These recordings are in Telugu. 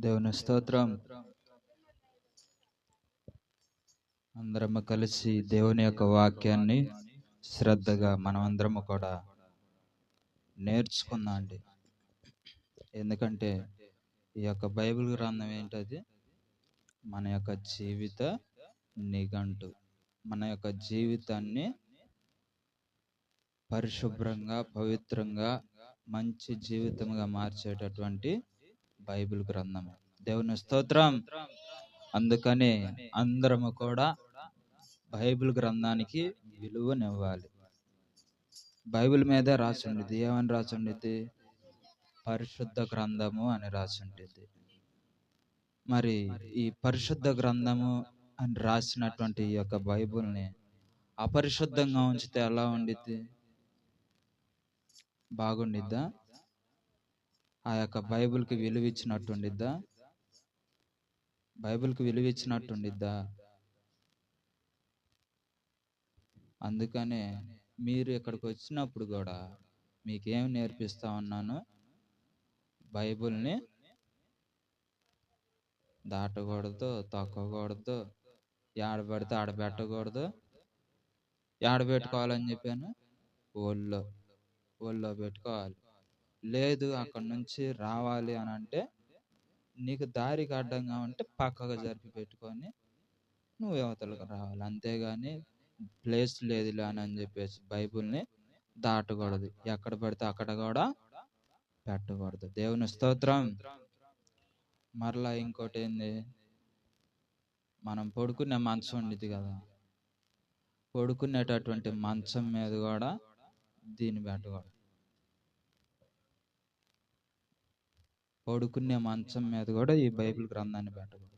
దేవుని స్తోత్రం. అందరము కలిసి దేవుని యొక్క వాక్యాన్ని శ్రద్ధగా మనమందరము కూడా నేర్చుకుందాం అండి. ఎందుకంటే ఈ యొక్క బైబిల్ గ్రంథం ఏంటది? మన యొక్క జీవిత నిఘంటు. మన యొక్క జీవితాన్ని పరిశుభ్రంగా, పవిత్రంగా, మంచి జీవితంగా మార్చేటటువంటి బైబిల్ గ్రంథం. దేవుని స్తోత్రం. అందుకని అందరము కూడా బైబిల్ గ్రంథానికి విలువనివ్వాలి. బైబిల్ మీదే రాసి ఉండిద్ది. ఏమని రాసి ఉండిద్ది? పరిశుద్ధ గ్రంథము అని రాసి ఉంటుంది. మరి ఈ పరిశుద్ధ గ్రంథము అని రాసినటువంటి ఈ యొక్క బైబిల్ని అపరిశుద్ధంగా ఉంచితే ఎలా ఉండిద్ది? బాగుండిద్దా? ఆ యొక్క బైబిల్కి విలువ ఇచ్చినట్టు ఉండిద్దా? బైబిల్కి విలువ ఇచ్చినట్టు ఉండిద్దా? అందుకనే మీరు ఇక్కడికి వచ్చినప్పుడు కూడా మీకేం నేర్పిస్తా ఉన్నాను? బైబిల్ని దాటకూడదు, తొక్కకూడదు, ఏడబడితే ఆడ పెట్టకూడదు. ఏడబెట్టుకోవాలని చెప్పాను? ఒళ్ళో పెట్టుకోవాలి. లేదు అక్కడి నుంచి రావాలి అని అంటే నీకు దారికి అడ్డంగా ఉంటే పక్కకు జరిపి పెట్టుకొని నువ్వు యువతలకు రావాలి. అంతేగాని ప్లేస్ లేదులే అని చెప్పేసి బైబిల్ని దాటకూడదు. ఎక్కడ పడితే అక్కడ కూడా పెట్టకూడదు. దేవుని స్తోత్రం. మరలా ఇంకోటి ఏంది? మనం పడుకునే మంచం ఉండేది కదా, పడుకునేటటువంటి మంచం మీద కూడా దీన్ని పెట్టకూడదు. పడుకునే మంచం మీద కూడా ఈ బైబిల్ గ్రంథాన్ని పెట్టకూడదు.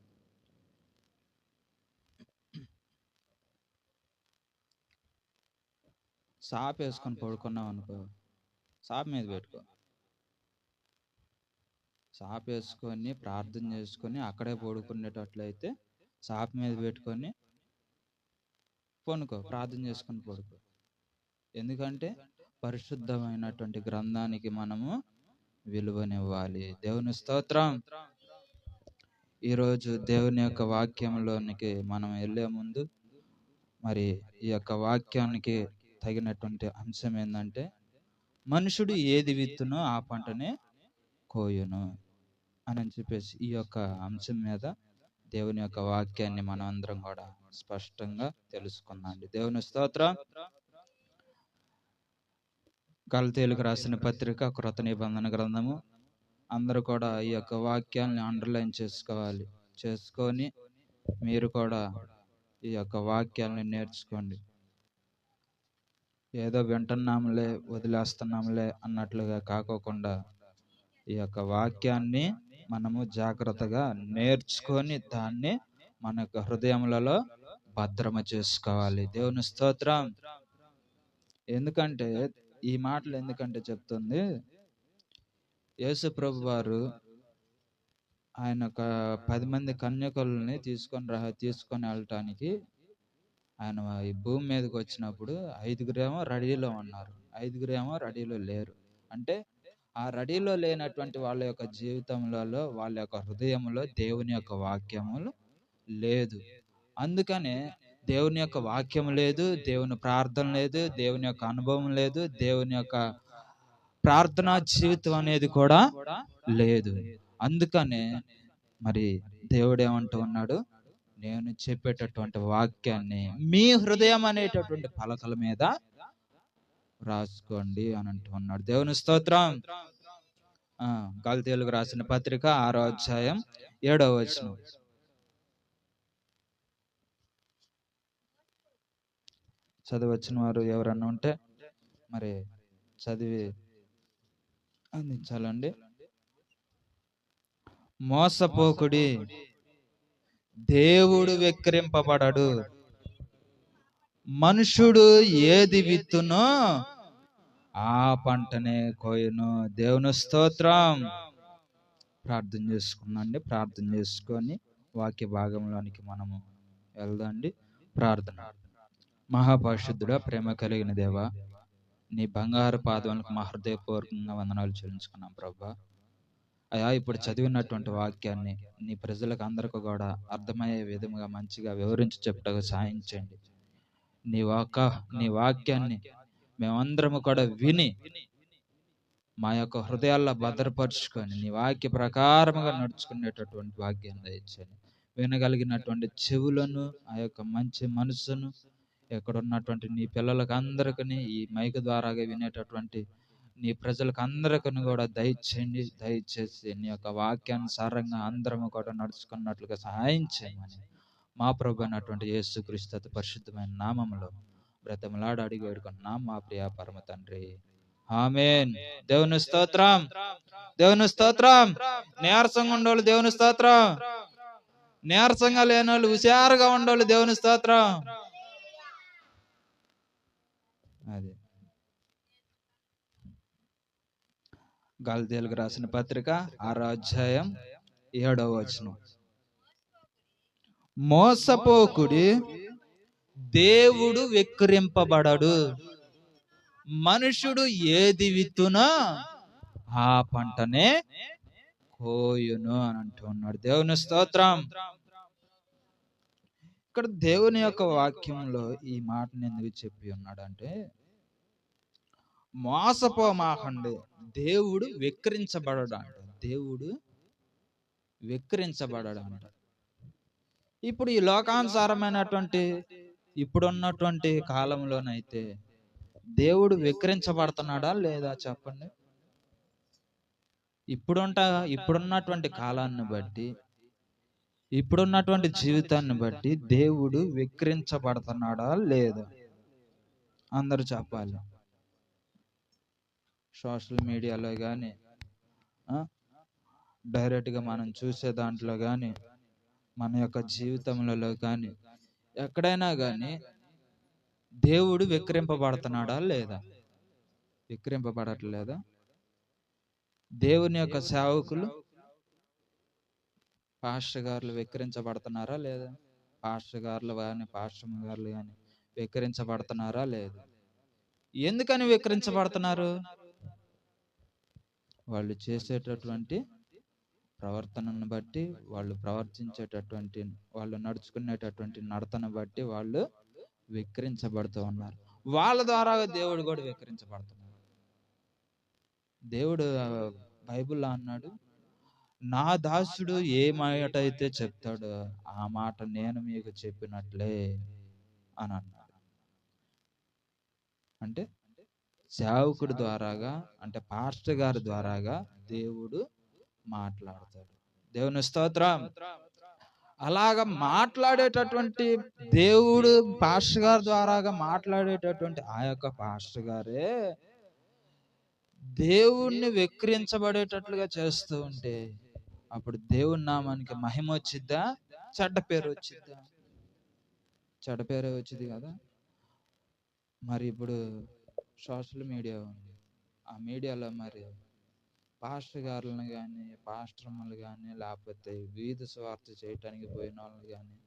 సాప్ వేసుకొని పడుకున్నావు అనుకో, సాప్ మీద పెట్టుకో. సాప్ వేసుకొని ప్రార్థన చేసుకొని అక్కడే పడుకునేటట్లయితే సాప్ మీద పెట్టుకొని పనుకో, ప్రార్థన చేసుకొని పడుకో. ఎందుకంటే పరిశుద్ధమైనటువంటి గ్రంథానికి మనము విలువనివ్వాలి. దేవుని స్తోత్రం. ఈరోజు దేవుని యొక్క వాక్యంలోనికి మనం వెళ్ళే ముందు మరి ఈ యొక్క వాక్యానికి తగినటువంటి అంశం ఏంటంటే, మనుషుడు ఏది విత్తునో ఆ పంటనే కోయును అని చెప్పేసి ఈ యొక్క అంశం మీద దేవుని యొక్క వాక్యాన్ని మనం అందరం కూడా స్పష్టంగా తెలుసుకుందాం. దేవుని స్తోత్రం. గలతీయులకు రాసిన పత్రిక కృత నిబంధన గ్రంథము. అందరూ కూడా ఈ యొక్క వాక్యాన్ని అండర్లైన్ చేసుకోవాలి. చేసుకొని మీరు కూడా ఈ యొక్క వాక్యాన్ని నేర్చుకోండి. ఏదో వింటున్నాంలే వదిలేస్తున్నాంలే అన్నట్లుగా కాకోకుండా ఈ యొక్క వాక్యాన్ని మనము జాగ్రత్తగా నేర్చుకొని దాన్ని మన యొక్క హృదయములలో భద్రమ చేసుకోవాలి. దేవుని స్తోత్రం. ఎందుకంటే ఈ మాటలు ఎందుకంటే చెప్తుంది, యేసు ప్రభు వారు ఆయన ఒక 10 మంది కన్యకల్ని తీసుకొని వెళ్ళటానికి ఆయన ఈ భూమి మీదకి వచ్చినప్పుడు 5గురేమో రెడీలో ఉన్నారు, 5గురేమో రెడీలో లేరు. అంటే ఆ రెడీలో లేనటువంటి వాళ్ళ యొక్క జీవితంలో, వాళ్ళ యొక్క హృదయంలో దేవుని యొక్క వాక్యములు లేదు. అందుకనే దేవుని యొక్క వాక్యం లేదు, దేవుని ప్రార్థన లేదు, దేవుని యొక్క అనుభవం లేదు, దేవుని యొక్క ప్రార్థనా జీవితం అనేది కూడా లేదు. అందుకనే మరి దేవుడు ఏమంటూ ఉన్నాడు? నేను చెప్పేటటువంటి వాక్యాన్ని మీ హృదయం అనేటటువంటి పలకల మీద రాసుకోండి అని అంటూ ఉన్నాడు. దేవుని స్తోత్రం. గలతీయులకు రాసిన పత్రిక 6వ అధ్యాయం 7వ వచనం. చదివచ్చిన వారు ఎవరన్నా ఉంటే మరి చదివి అందించాలండి. మోసపోకుడి, దేవుడు వెక్కిరింపబడడు. మనుషుడు ఏది విత్తునో ఆ పంటనే కోయును. దేవుని స్తోత్రం. ప్రార్థన చేసుకున్నాండి. ప్రార్థన చేసుకొని వాక్య భాగంలోనికి మనము వెళ్దాండి. ప్రార్థన. మహాపరిశుద్ధుడా, ప్రేమ కలిగిన దేవా, నీ బంగారు పాదములకు మా హృదయపూర్వకంగా వందనాలు చెల్లించుకున్నాం ప్రభా. అయ్యా ఇప్పుడు చదివినటువంటి వాక్యాన్ని నీ ప్రజలకు అందరికీ కూడా అర్థమయ్యే విధంగా మంచిగా వివరించి చెప్పుటకు సాయించండి. నీ వాక్యాన్ని మేమందరము కూడా విని మా యొక్క హృదయాల్లో భద్రపరుచుకొని నీ వాక్య ప్రకారముగా నడుచుకునేటటువంటి వాక్యాన్ని దయచేయండి. వినగలిగినటువంటి చెవులను, ఆ యొక్క మంచి మనసును ఎక్కడ ఉన్నటువంటి నీ పిల్లలకు అందరికీ ఈ మైక్ ద్వారాగా వినేటటువంటి నీ ప్రజలకు అందరికీ కూడా దయచేయండి. దయచేసి నీ యొక్క వాక్యానుసారంగా అందరము కూడా నడుచుకున్నట్లుగా సహాయం చేయమని మా ప్రభు అయినటువంటి యేసుక్రీస్తు అతి పరిశుద్ధమైన నామములో బ్రతమలాడి అడిగి వేడుకుంటున్నాం మా ప్రియ పరమ తండ్రి. ఆమేన్. దేవుని స్తోత్రం, దేవుని స్తోత్రం. నీరసంగా ఉండేవాళ్ళు దేవుని స్తోత్రం, నీరసంగా లేని వాళ్ళు హుషారుగా ఉండేవాళ్ళు దేవుని స్తోత్రం. అది గలతీయులకు రాసిన పత్రిక 6వ అధ్యాయం 7వ వచనం. మోసపోకుడి, దేవుడు వెక్కిరింపబడడు. మనుషుడు ఏది విత్తునో ఆ పంటనే కోయును అని అంటూ ఉన్నాడు. దేవుని స్తోత్రం. ఇక్కడ దేవుని యొక్క వాక్యంలో ఈ మాటను ఎందుకు చెప్పి ఉన్నాడంటే, మోసపోమాకండి, దేవుడు వెక్కిరించబడడు అంట. దేవుడు వెక్కిరించబడడు అంట. ఇప్పుడు ఈ లోకానుసారమైనటువంటి ఇప్పుడున్నటువంటి కాలంలోనైతే దేవుడు వెక్కిరించబడుతున్నాడా లేదా చెప్పండి? ఇప్పుడున్నటువంటి కాలాన్ని బట్టి, ఇప్పుడున్నటువంటి జీవితాన్ని బట్టి దేవుడు వెక్కిరించబడుతున్నాడా లేదా? అందరూ చెప్పాలి. సోషల్ మీడియాలో కానీ, డైరెక్ట్గా మనం చూసే దాంట్లో కానీ, మన యొక్క జీవితంలో కానీ, ఎక్కడైనా కానీ దేవుడు వెక్కిరింపబడుతున్నాడా లేదా? వెక్కిరింపబడట్లేదా? దేవుని యొక్క సేవకులు, పాస్టర్ గారులు వెక్కిరించబడుతున్నారా లేదా? పాస్టర్ గారులు కానీ, పాస్టర్ గారులు కానీ వెక్కిరించబడుతున్నారా లేదా? ఎందుకని వెక్కిరించబడుతున్నారు? వాళ్ళు చేసేటటువంటి ప్రవర్తనను బట్టి, వాళ్ళు ప్రవర్తించేటటువంటి, వాళ్ళు నడుచుకునేటటువంటి నడతను బట్టి వాళ్ళు వెక్కిరించబడుతూ ఉన్నారు. వాళ్ళ ద్వారా దేవుడు కూడా వెక్కిరించబడుతున్నారు. దేవుడు బైబిల్లో అన్నాడు, నా దాసుడు ఏ మాట అయితే చెప్తాడో ఆ మాట నేను మీకు చెప్పినట్లే అని అన్నాడు. అంటే సేవకుడి ద్వారాగా, అంటే పాస్టర్ గారి ద్వారాగా దేవుడు మాట్లాడతాడు. దేవుని స్తోత్రం. అలాగా మాట్లాడేటటువంటి దేవుడు పాస్టర్ గారి ద్వారాగా మాట్లాడేటటువంటి ఆ యొక్క పాస్టర్ గారే దేవుణ్ణి వెక్కిరించబడేటట్లుగా చేస్తూ ఉంటే అప్పుడు దేవుని నామానికి మహిమ వచ్చిద్దా, చెడ్డ పేరు వచ్చిద్దా? చెడ్డ పేరే వచ్చింది కదా. మరి ఇప్పుడు సోషల్ మీడియా ఉంది, ఆ మీడియాలో మరి పాస్టర్ గారులను కానీ, పాస్టర్మలు కానీ, లేకపోతే వీధి స్వార్థ చేయటానికి పోయిన వాళ్ళని కానీ,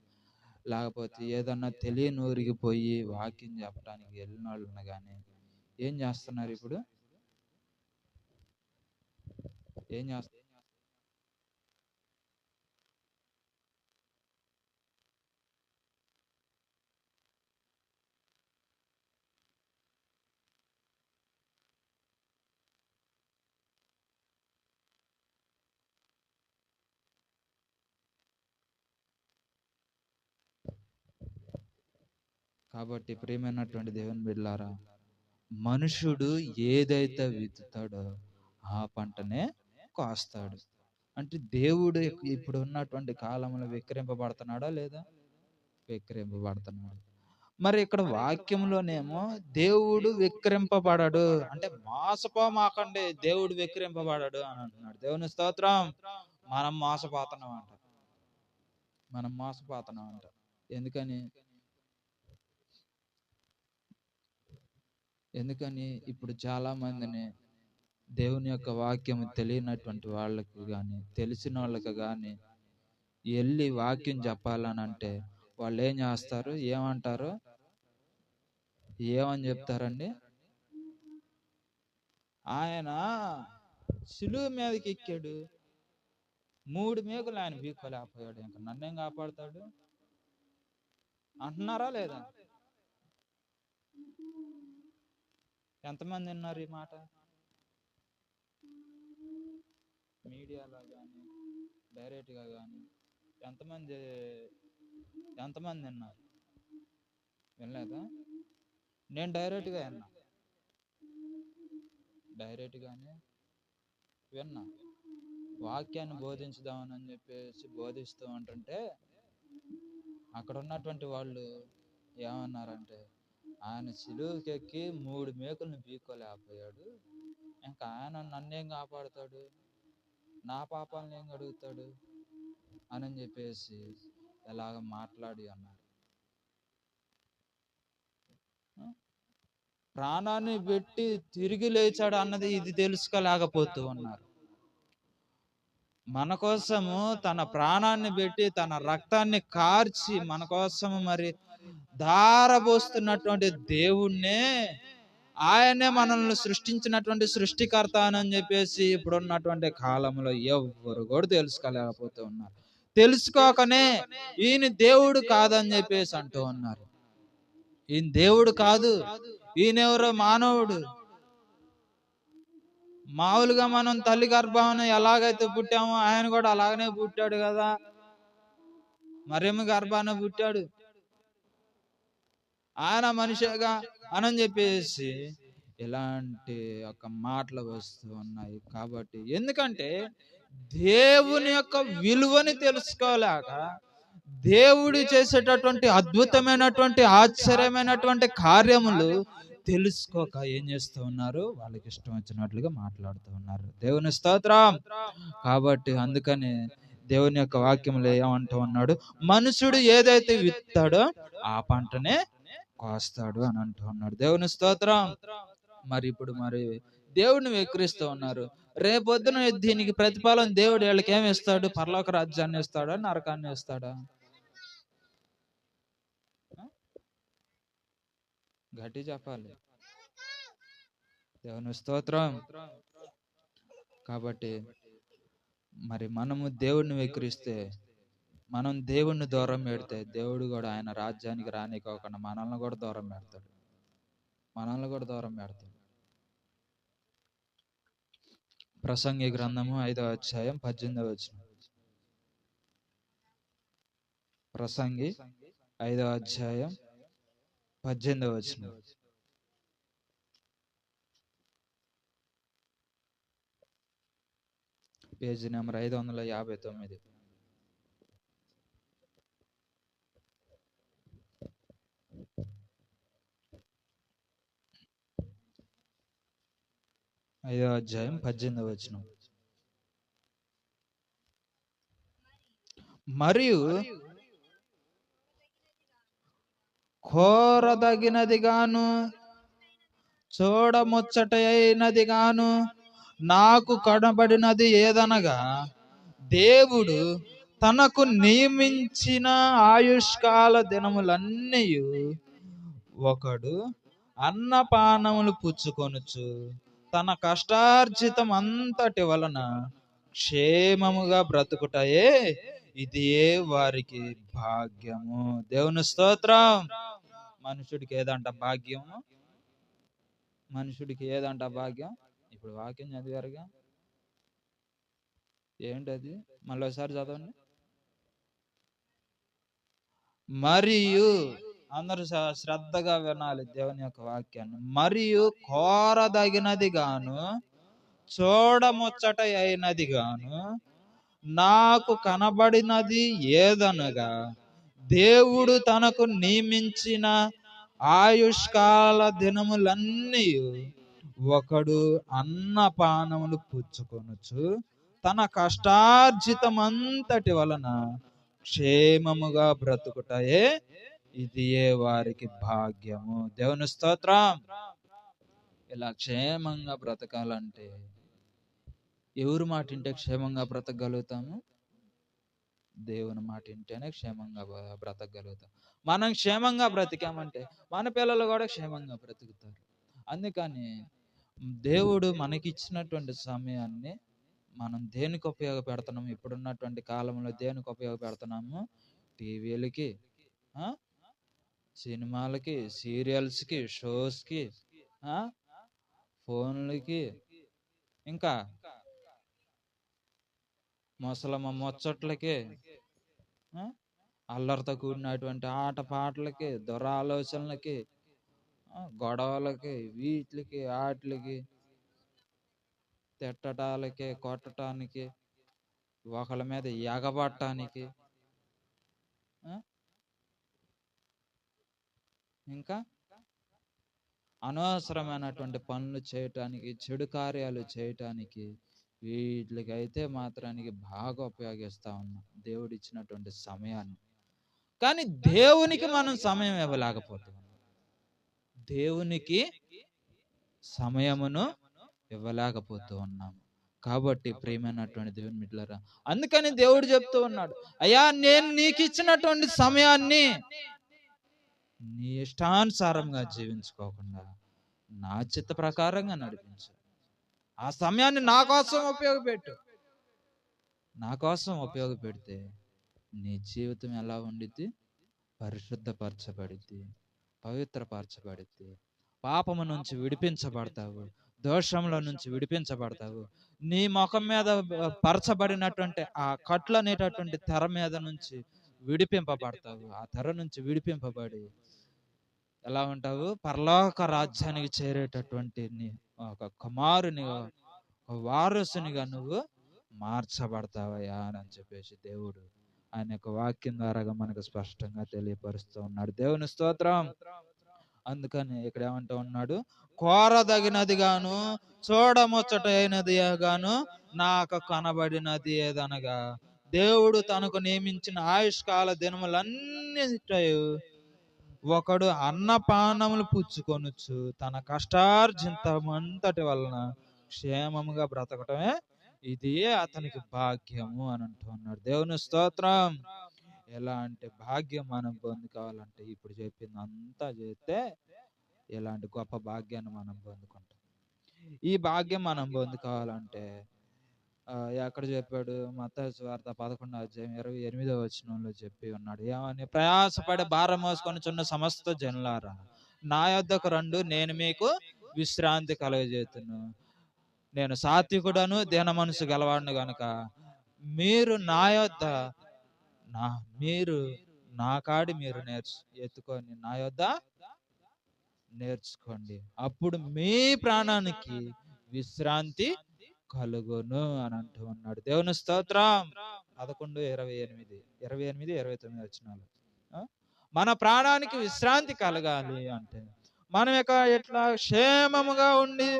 లేకపోతే ఏదన్నా తెలియని ఊరికి పోయి వాక్యం చెప్పడానికి వెళ్ళిన వాళ్ళని కానీ ఏం చేస్తున్నారు? ఇప్పుడు ఏం చేస్తారు? కాబట్టి ప్రియమైనటువంటి దేవుని బిడ్డలారా, మనుషుడు ఏదైతే విత్తుతాడో ఆ పంటనే కోస్తాడు. అంటే దేవుడు ఇప్పుడు ఉన్నటువంటి కాలంలో వెక్కిరింపబడుతున్నాడా లేదా? వెక్కిరింపబడుతున్నాడు. మరి ఇక్కడ వాక్యంలోనేమో దేవుడు వెక్కిరింపబడడు అంటే మోసపోమాకండి, దేవుడు వెక్కిరింపబడడు అని అంటున్నాడు. దేవుని స్తోత్రం. మనం మోసపోతున్నాం అంట. ఎందుకని ఇప్పుడు చాలా మందిని దేవుని యొక్క వాక్యం తెలియనటువంటి వాళ్ళకి కానీ, తెలిసిన వాళ్ళకి కానీ వెళ్ళి వాక్యం చెప్పాలని అంటే వాళ్ళు ఏం చేస్తారు? ఏమని చెప్తారండి? ఆయన సిలువ మీదకి ఎక్కాడు, 3 మేకులు ఆయన బీక్కోలేకపోయాడు, ఇంకా నన్నేం కాపాడుతాడు అంటున్నారా లేదా? ఎంతమంది విన్నారు ఈ మాట? మీడియాలో కానీ డైరెక్ట్గా కానీ ఎంతమంది విన్నారు? వినలేదా? నేను డైరెక్ట్గానే విన్నా. వాక్యాన్ని బోధించుదామని చెప్పేసి బోధిస్తూ ఉంటుంటే అక్కడ ఉన్నటువంటి వాళ్ళు ఏమన్నారంటే, ఆయన సిలువకెక్కి 3 మేకులను బీక్కోలేకపోయాడు, ఇంకా ఆయన నన్నేం కాపాడుతాడు, నా పాపాలను ఏం అడుగుతాడు అని చెప్పేసి ఎలాగ మాట్లాడి అన్నారు. ప్రాణాన్ని పెట్టి తిరిగి లేచాడు అన్నది ఇది తెలుసుకోలేకపోతూ ఉన్నారు. మన కోసము తన ప్రాణాన్ని పెట్టి తన రక్తాన్ని కార్చి మన కోసము మరి ధారపోస్తున్నటువంటి దేవుణ్ణే, ఆయనే మనల్ని సృష్టించినటువంటి సృష్టికర్త అని చెప్పేసి ఇప్పుడున్నటువంటి కాలంలో ఎవ్వరు కూడా తెలుసుకోలేకపోతూ ఉన్నారు. తెలుసుకోకనే ఈయన దేవుడు కాదని చెప్పేసి అంటూ ఉన్నారు. ఈయన దేవుడు కాదు, ఈయనెవరో మానవుడు. మామూలుగా మనం తల్లి గర్భాన్ని ఎలాగైతే పుట్టామో ఆయన కూడా అలాగనే పుట్టాడు కదా, మరియమ్మ గర్భాన పుట్టాడు, ఆయన మనిషిగా అని చెప్పేసి ఇలాంటి ఒక మాటలు వస్తూ ఉన్నాయి. కాబట్టి ఎందుకంటే దేవుని యొక్క విలువని తెలుసుకోలేక, దేవుడు చేసేటటువంటి అద్భుతమైనటువంటి ఆశ్చర్యమైనటువంటి కార్యములు తెలుసుకోక ఏం చేస్తూ ఉన్నారు, వాళ్ళకి ఇష్టం వచ్చినట్లుగా మాట్లాడుతూ ఉన్నారు. దేవుని స్తోత్రం. కాబట్టి అందుకని దేవుని యొక్క వాక్యంలో ఏమంటూ ఉన్నాడు, మనుషుడు ఏదైతే విత్తాడో ఆ పంటనే కోస్తాడు అని అంటూ ఉన్నాడు. దేవుని స్తోత్రం. మరి ఇప్పుడు దేవుడిని వెక్కిరిస్తూ ఉన్నారు. రేపొద్దున దీనికి ప్రతిఫలం దేవుడు వీళ్ళకి ఏమి ఇస్తాడు? పరలోక రాజ్యాన్ని ఇస్తాడా, నరకాన్ని ఇస్తాడా? గట్టి చెప్పాలి. దేవుని స్తోత్రం. కాబట్టి మరి మనము దేవుడిని వెక్కిరిస్తే, మనం దేవుణ్ణి దూరం పెడితే దేవుడు కూడా ఆయన రాజ్యానికి రానికోకుండా మనల్ని కూడా దూరం పెడతాడు. ప్రసంగి గ్రంథము 5వ అధ్యాయం 18వ వచనం. ప్రసంగి 5వ అధ్యాయం 18వ వచనం. Page number 559. 5వ అధ్యాయం 18వ వచనం. మరియు కోరదగినది గాను చూడముచ్చటైనది గాను నాకు కనబడినది ఏదనగా, దేవుడు తనకు నియమించిన ఆయుష్కాల దినములన్నీ ఒకడు అన్నపానములు పుచ్చుకొనుచు తన కష్టార్జితం అంతటి వలన క్షేమముగా బ్రతుకుటయే ఇది వారికి భాగ్యము. దేవుని స్తోత్రం. మనుషుడికి ఏదంట భాగ్యము? మనుషుడికి ఏదంట భాగ్యం? ఇప్పుడు వాక్యం చదివారుగా, ఏంటది? మళ్ళీ ఒకసారి చదవండి. మరియు అందరూ శ్రద్ధగా వినాలి దేవుని యొక్క వాక్యాన్ని. మరియు కోరదగినది గాను చూడముచ్చట అయినది గాను నాకు కనబడినది ఏదనగా, దేవుడు తనకు నియమించిన ఆయుష్కాల దినములన్నీ ఒకడు అన్నపానములు పుచ్చుకొనుచు తన కష్టార్జితమంతటి వలన క్షేమముగా బ్రతుకుటయే ఇది వారికి భాగ్యము. దేవుని స్తోత్రం. ఇలా క్షేమంగా బ్రతకాలంటే ఎవరి మాట వింటే క్షేమంగా బ్రతకగలుగుతాము? దేవుని మాట వింటేనే క్షేమంగా బ్రతకగలుగుతాం. మనం క్షేమంగా బ్రతికామంటే మన పిల్లలు కూడా క్షేమంగా బ్రతుకుతారు. అందుకని దేవుడు మనకిచ్చినటువంటి సమయాన్ని మనం దేనికి ఉపయోగపెడుతున్నాము? ఇప్పుడున్నటువంటి కాలంలో దేనికి ఉపయోగపెడుతున్నాము? టీవీలకి, సినిమాలకి, సీరియల్స్కి, షోస్కి, ఫోన్లకి, ఇంకా ముసలమ్మ ముచ్చట్లకి, అల్లరితో కూడినటువంటి ఆట పాటలకి, దురాలోచనలకి, గొడవలకి, వీటికి ఆటలకి, తిట్టటాలకి, కొట్టడానికి, ఒకళ్ళ మీద ఎగబట్టడానికి, ఇంకా అనవసరమైనటువంటి పనులు చేయటానికి, చెడు కార్యాలు చేయటానికి, వీటికైతే మాత్రానికి బాగా ఉపయోగిస్తా ఉన్నాం దేవుడు ఇచ్చినటువంటి సమయాన్ని. కానీ దేవునికి మనం సమయం ఇవ్వలేకపోతున్నాం. దేవునికి సమయమును ఇవ్వలేకపోతూ ఉన్నాము. కాబట్టి ప్రియమైనటువంటి దేవుని బిడ్డలారా, అందుకని దేవుడు చెప్తూ ఉన్నాడు, అయ్యా నేను నీకు ఇచ్చినటువంటి సమయాన్ని నీ ఇష్టానుసారంగా జీవించుకోకుండా నా చిత్త ప్రకారంగా నడిపించు. ఆ సమయాన్ని నా కోసం ఉపయోగపెట్టు. నా కోసం ఉపయోగపెడితే నీ జీవితం ఎలా ఉండిద్ది? పరిశుద్ధపరచబడిద్ది, పవిత్రపరచబడిద్ది, పాపము నుంచి విడిపించబడతావు, దోషంలో నుంచి విడిపించబడతావు. నీ ముఖం మీద పరచబడినటువంటి ఆ కట్లు అనేటటువంటి తెర మీద నుంచి విడిపింపబడతావు. ఆ తెర నుంచి విడిపింపబడి ఎలా ఉంటావు? పరలోక రాజ్యానికి చేరేటటువంటి ఒక కుమారునిగా, ఒక వారసునిగా నువ్వు మార్చబడతావయ్యా అని చెప్పేసి దేవుడు ఆయన యొక్క వాక్యం ద్వారాగా మనకు స్పష్టంగా తెలియపరుస్తూ ఉన్నాడు. దేవుని స్తోత్రం. అందుకని ఇక్కడ ఏమంటూ ఉన్నాడు? కోరదగినది గాను చూడముచ్చటైనది గాను నాకు కనబడినది ఏదనగా, దేవుడు తనకు నియమించిన ఆయుష్కాల దినములన్నిటి ఒకడు అన్నపానములు పుచ్చుకొనుచు తన కష్టార్జితమంతటి వలన క్షేమముగా బ్రతకటమే ఇది అతనికి భాగ్యము అని అంటూ ఉన్నాడు. దేవుని స్తోత్రం. ఎలా అంటే భాగ్యం మనం పొందుకోవాలంటే ఇప్పుడు చెప్పింది అంతా చేస్తే ఇలాంటి గొప్ప భాగ్యాన్ని మనం పొందుకుంటాం. ఈ భాగ్యం మనం పొందుకోవాలంటే ఎక్కడ చెప్పాడు? మత్తయి సువార్త 11:28 చెప్పి ఉన్నాడు. ఏమని? ప్రయాసపడి భారం మోసుకొనుచున్న సమస్త జనులారా నా యొద్దకు రండు, నేను మీకు విశ్రాంతి కలుగజేతును. నేను సాత్వికుడను దీన మనసు గలవాడును గనుక మీరు నా యొద్ద మీరు నా కాడి మీరు ఎత్తుకొని నా యొద్ద నేర్చుకోండి, అప్పుడు మీ ప్రాణానికి విశ్రాంతి కలుగును అని అంటూ ఉన్నాడు. దేవుని స్తోత్రం. 11:28-29 మన ప్రాణానికి విశ్రాంతి కలగాలి అంటే మనం ఎట్లా క్షేమముగా ఉండి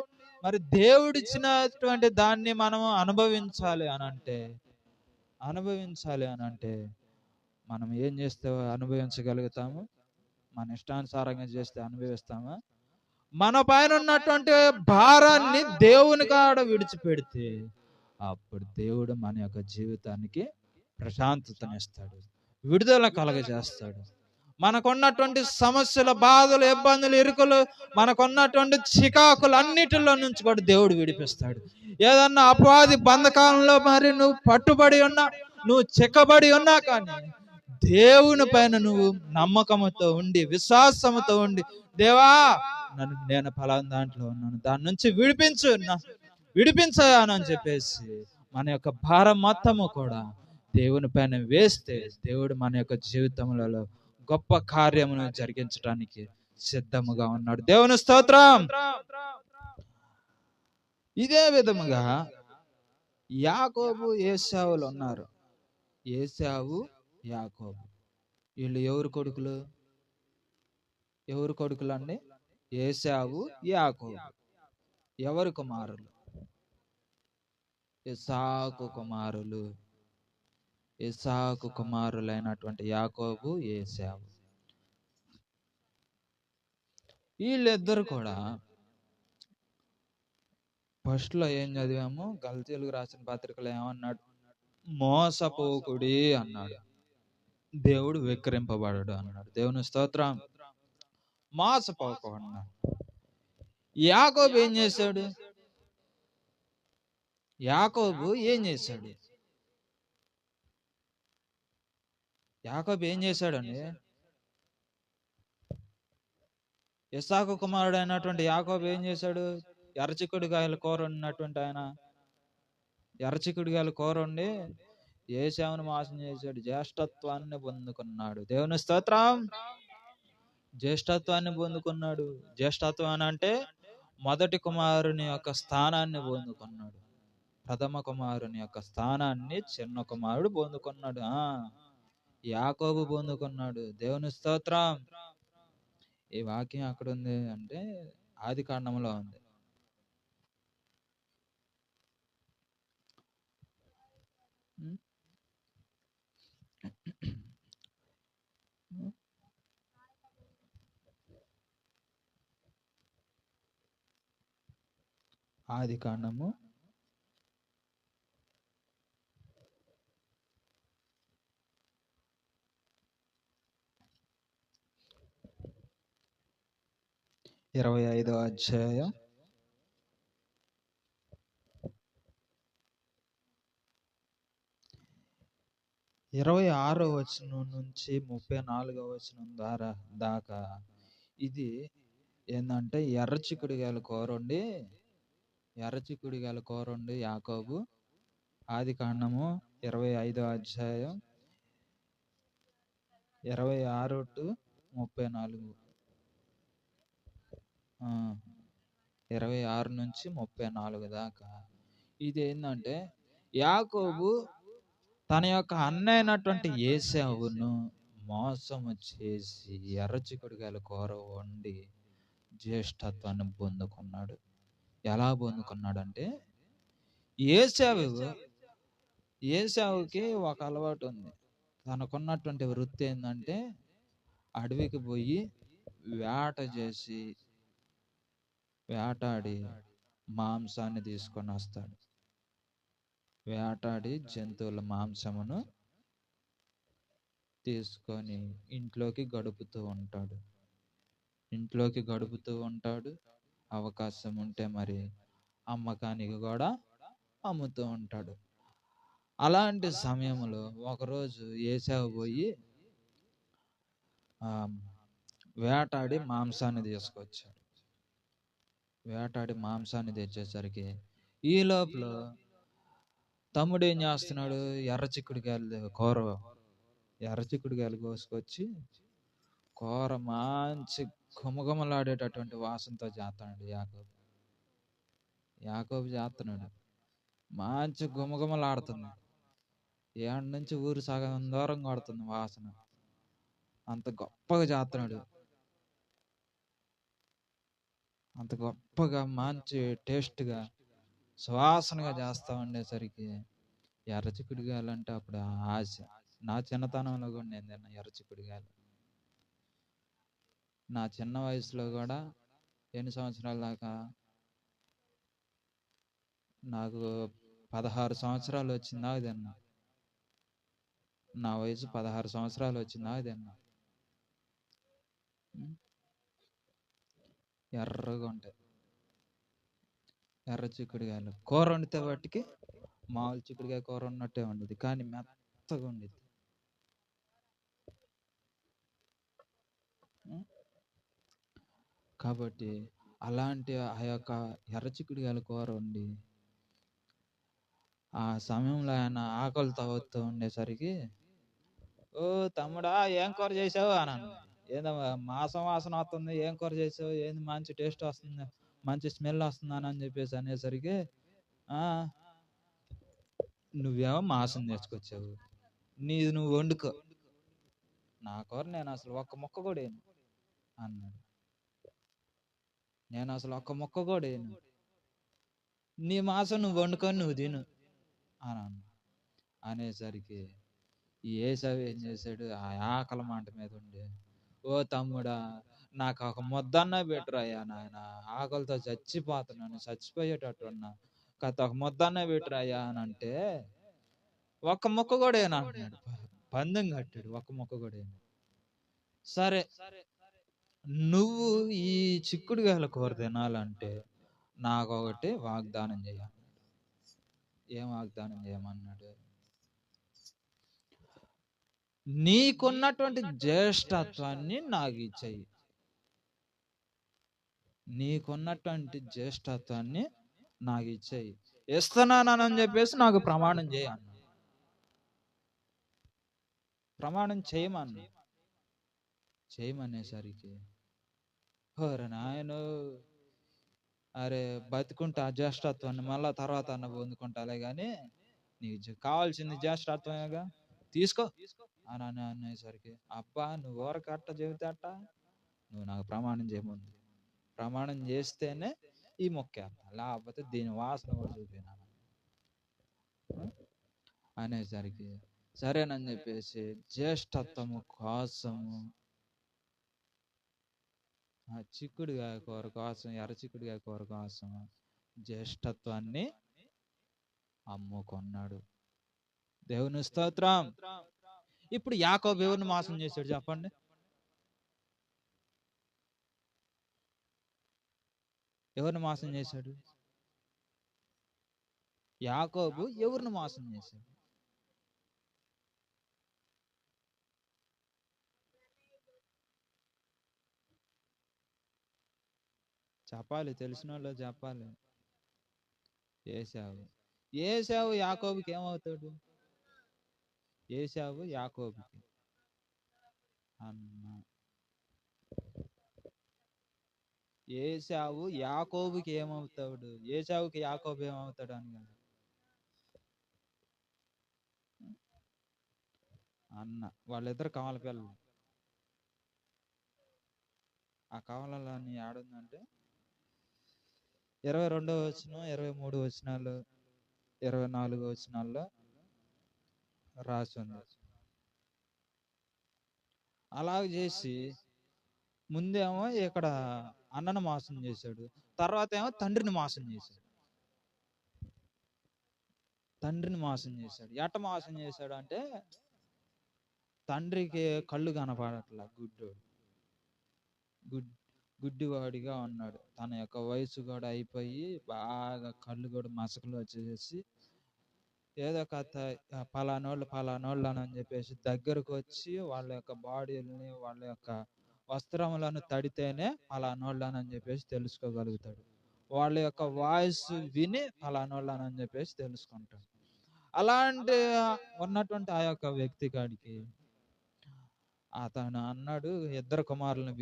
మరి దేవుడిచ్చినటువంటి దాన్ని మనము అనుభవించాలి అని అంటే మనం ఏం చేస్తే అనుభవించగలుగుతాము? మన ఇష్టానుసారంగా చేస్తే అనుభవిస్తామా? మన పైన ఉన్నటువంటి భారాన్ని దేవుని కాడ విడిచిపెడితే అప్పుడు దేవుడు మన యొక్క జీవితానికి ప్రశాంతతనిస్తాడు, విడుదల కలగజేస్తాడు. మనకున్నటువంటి సమస్యలు, బాధలు, ఇబ్బందులు, ఇరుకులు, మనకున్నటువంటి చికాకులు అన్నిటిలో నుంచి కూడా దేవుడు విడిపిస్తాడు. ఏదన్నా అపవాది బంధకాలంలో మరి నువ్వు పట్టుబడి ఉన్నా, నువ్వు చిక్కబడి ఉన్నా కానీ దేవుని పైన నువ్వు నమ్మకముతో ఉండి, విశ్వాసముతో ఉండి, దేవా నేను ఫలానా దాంట్లో ఉన్నాను, దాని నుంచి విడిపించాను అని చెప్పేసి మన యొక్క భారం మొత్తము కూడా దేవుని పైన వేస్తే దేవుడు మన యొక్క జీవితములలో గొప్ప కార్యమును జరిగించడానికి సిద్ధముగా ఉన్నాడు. దేవుని స్తోత్రం. ఇదే విధముగా యాకోబు ఏశావులు ఉన్నారు. ఏశావు, యాకోబు వీళ్ళు ఎవరు కొడుకులు అండి? ఏశావు, యాకోబు ఎవరు కుమారులు? ఇస్సాకు కుమారులు. ఇస్సాకు కుమారులైనటువంటి యాకోబు, ఏశావు వీళ్ళిద్దరు కూడా ఫస్ట్ లో ఏం చదివాము? గలతీయులకు రాసిన పత్రికలో ఏమన్నాడు? మోసపోకుడి అన్నాడు, దేవుడు విక్రింపబడడు అన్నాడు. దేవుని స్తోత్రం. మోసపోకుండా యాకోబు ఏం చేశాడు? యాకోబు ఏం చేశాడు? యాకోబు ఏం చేశాడండి? ఇస్సాకు కుమారుడు అయినటువంటి యాకోబు ఏం చేశాడు? ఎర్రచిక్కుడుగాయల కూర ఉన్నటువంటి ఆయన ఎర్రచిక్కుడుగాయల కూర ఉండి ఏశావును మోసం చేశాడు, జ్యేష్ఠత్వాన్ని పొందుకున్నాడు. దేవుని స్తోత్రం. జ్యేష్ఠత్వాన్ని పొందుకున్నాడు. జ్యేష్ఠత్వం అంటే మొదటి కుమారుని యొక్క స్థానాన్ని పొందుకున్నాడు. ప్రథమ కుమారుని యొక్క స్థానాన్ని చిన్న కుమారుడు పొందుకున్నాడు. యాకోబు పొందుకున్నాడు. దేవుని స్తోత్రం. ఈ వాక్యం అక్కడ ఉంది అంటే ఆది కాండంలో ఉంది. ఆది కాండము 25వ అధ్యాయం 26వ వచనం నుంచి 34వ వచనం దాకా ఇది ఏంటంటే ఎర్రచిక్కుడుగాయల కూర ఉండి యాకోబు ఆది కాండము 25వ అధ్యాయం 26 to 34 26 నుంచి 34 దాకా ఇది ఏంటంటే యాకోబు తన యొక్క అన్న అయినటువంటి ఏశావును మోసము చేసి ఎర్రచిక్కుడుగాయల కూర వండి జ్యేష్ఠత్వాన్ని పొందుకున్నాడు. ఎలా పొందుకున్నాడంటే ఏశావుకి ఒక అలవాటు ఉంది. తనకున్నటువంటి వృత్తి ఏంటంటే అడవికి పోయి వేటాడి మాంసాన్ని తీసుకొని వస్తాడు. వేటాడి జంతువుల మాంసమును తీసుకొని ఇంట్లోకి గడుపుతూ ఉంటాడు. అవకాశం ఉంటే మరి అమ్మకానికి కూడా అమ్ముతూ ఉంటాడు. అలాంటి సమయంలో ఒకరోజు ఏశావు పోయి వేటాడి మాంసాన్ని తెచ్చేసరికి ఈ లోపల తమ్ముడు ఏం చేస్తున్నాడు? ఎర్రచిక్కుడుగాయలు కోసుకొచ్చి కూర మంచి గుమగుమలాడేటటువంటి వాసనతో చేస్తున్నాడు. యాకోబు చేస్తున్నాడు. మంచి గుమగుమలాడుతుంది. ఏడు నుంచి ఊరు సగం దూరం కొడుతుంది వాసన. అంత గొప్పగా చేస్తున్నాడు. అంత గొప్పగా మంచి టేస్ట్గా సువాసనగా చేస్తా ఉండేసరికి ఎర్రచిక్కుడుగాయలు అంటే అప్పుడు ఆశ. నా చిన్నతనంలో కూడా నేను తిన్నా ఎర్రచిక్కుడుగాయలు. నా చిన్న వయసులో కూడా ఎన్ని సంవత్సరాల దాకా నాకు 16 సంవత్సరాలు వచ్చిందా తిన్నా. నా వయసు 16 సంవత్సరాలు వచ్చిందా తిన్నా. ఎర్రగా ఉంటాయి ఎర్రచిక్కుడుగాయలు. కూర వండితే వాటికి మామూలు చిక్కుడుగాయ కూర ఉన్నట్టే ఉండేది, కానీ మెత్తగా ఉండేది. కాబట్టి అలాంటి ఆ యొక్క ఎర్రచిక్కుడుగాయల కూర వండి ఆ సమయంలో ఆయన ఆకలితో అవుతూ ఉండేసరికి, ఓ తమ్ముడా ఏం కూర చేసావు అన్నాను. ఏదో మాంసం వాసన వస్తుంది, ఏం కూర చేసావు, ఏంది మంచి టేస్ట్ వస్తుంది, మంచి స్మెల్ వస్తుందని అని చెప్పేసి అనేసరికి, నువ్వేమో మాంసం తెచ్చుకొచ్చావు, నీది నువ్వు వండుకో, నా కూర నేను అసలు ఒక్క ముక్క కూడా వేయను అన్నాడు. నేను అసలు ఒక్క ముక్క కూడా వేయను, నీ మాంసం నువ్వు వండుకొని నువ్వు తిను అని అనేసరికి ఏసావు ఏం చేశాడు? ఆ ఆకలి మంట మీద ఉండి, ఓ తమ్ముడా నాకు ఒక ముద్దన్న పెట్టురయ్యా నాయన, ఆకలితో చచ్చిపోతున్నాను, చచ్చిపోయేటట్టున్నా, కథ ఒక ముద్దన్న పెట్టురయ్యా అని అంటే, ఒక్క ముక్క కూడా ఏనంటున్నాడు. పందెం కట్టాడు, ఒక్క ముక్క కూడా ఏను. సరే నువ్వు ఈ చిక్కుడుగాయల కూర తినాలంటే నాకు ఒకటి వాగ్దానం చేయాలి. ఏం వాగ్దానం చేయమన్నాడు? నీకున్నటువంటి జ్యేష్ఠత్వాన్ని నాకు ఇచ్చేయి. నీకున్నటువంటి జ్యేష్ఠత్వాన్ని నాకు ఇచ్చేయి. ఇస్తున్నానని చెప్పేసి నాకు ప్రమాణం చేయను. ప్రమాణం చేయమనేసరికి ఓరే నాయన, అరే బతుకుంటా ఆ జ్యేష్ఠత్వాన్ని మళ్ళా తర్వాత అన్న పొందుకుంటాలే కానీ నీకు కావాల్సింది జ్యేష్ఠత్వమేగా, తీసుకో అని అనేసరికి, అబ్బా నువ్వు ఊరకట్ట చెబితేట, నువ్వు నాకు ప్రమాణం చేయముందు. ప్రమాణం చేస్తేనే ఈ మొక్క, లేకపోతే దీని వాసన కూడా చూపినా అనేసరికి సరేనని చెప్పేసి జ్యేష్ఠత్వము కోసము, చిక్కుడుగాయ కూర కోసం, ఎర్ర చిక్కుడుగాయ కూర కోసం జ్యేష్ఠత్వాన్ని అమ్ముకున్నాడు. దేవుని స్తోత్రం. ఇప్పుడు యాకోబు ఎవరిని మోసం చేశాడు చెప్పండి? ఎవరిని మోసం చేశాడు? యాకోబు ఎవరిని మోసం చేశాడు? చెప్పాలి, తెలిసిన వాళ్ళు చెప్పాలి. ఏశావు. ఏశావు యాకోబుకి ఏమవుతాడు? ఏశావు యాకోబుకి అన్న, ఏశావు యాకోబుకి ఏమవుతాడు? ఏశావుకి యాకోబు ఏమవుతాడు అని కాదు అన్న. వాళ్ళిద్దరు కమల పిల్లలు. ఆ కమలని ఆడుందంటే 22వ వచనం, 23 వచనాలు, 24 వచనాల్లో రాసింది. అలాగ చేసి ముందేమో ఇక్కడ అన్నను మోసం చేశాడు, తర్వాత ఏమో తండ్రిని మోసం చేశాడు. తండ్రిని మోసం చేశాడు. ఎట్ట మోసం చేశాడు అంటే, తండ్రికి కళ్ళు కనపడట్లా, గుడ్డివాడిగా ఉన్నాడు. తన యొక్క వయసు కూడా అయిపోయి బాగా కళ్ళు కూడా మసకలు వచ్చేసి, ఏదో కథ పలానోళ్ళు అని చెప్పేసి దగ్గరకు వచ్చి వాళ్ళ యొక్క బాడీలని, వాళ్ళ యొక్క వస్త్రములను తడితేనే పలానోళ్ళు అని చెప్పేసి తెలుసుకోగలుగుతాడు. వాళ్ళ యొక్క వాయిస్ విని పలానోళ్ళు అని చెప్పేసి తెలుసుకుంటాడు. అలాంటి ఉన్నటువంటి ఆ యొక్క వ్యక్తి కాడికి అతను అన్నాడు, ఇద్దరు కుమారులను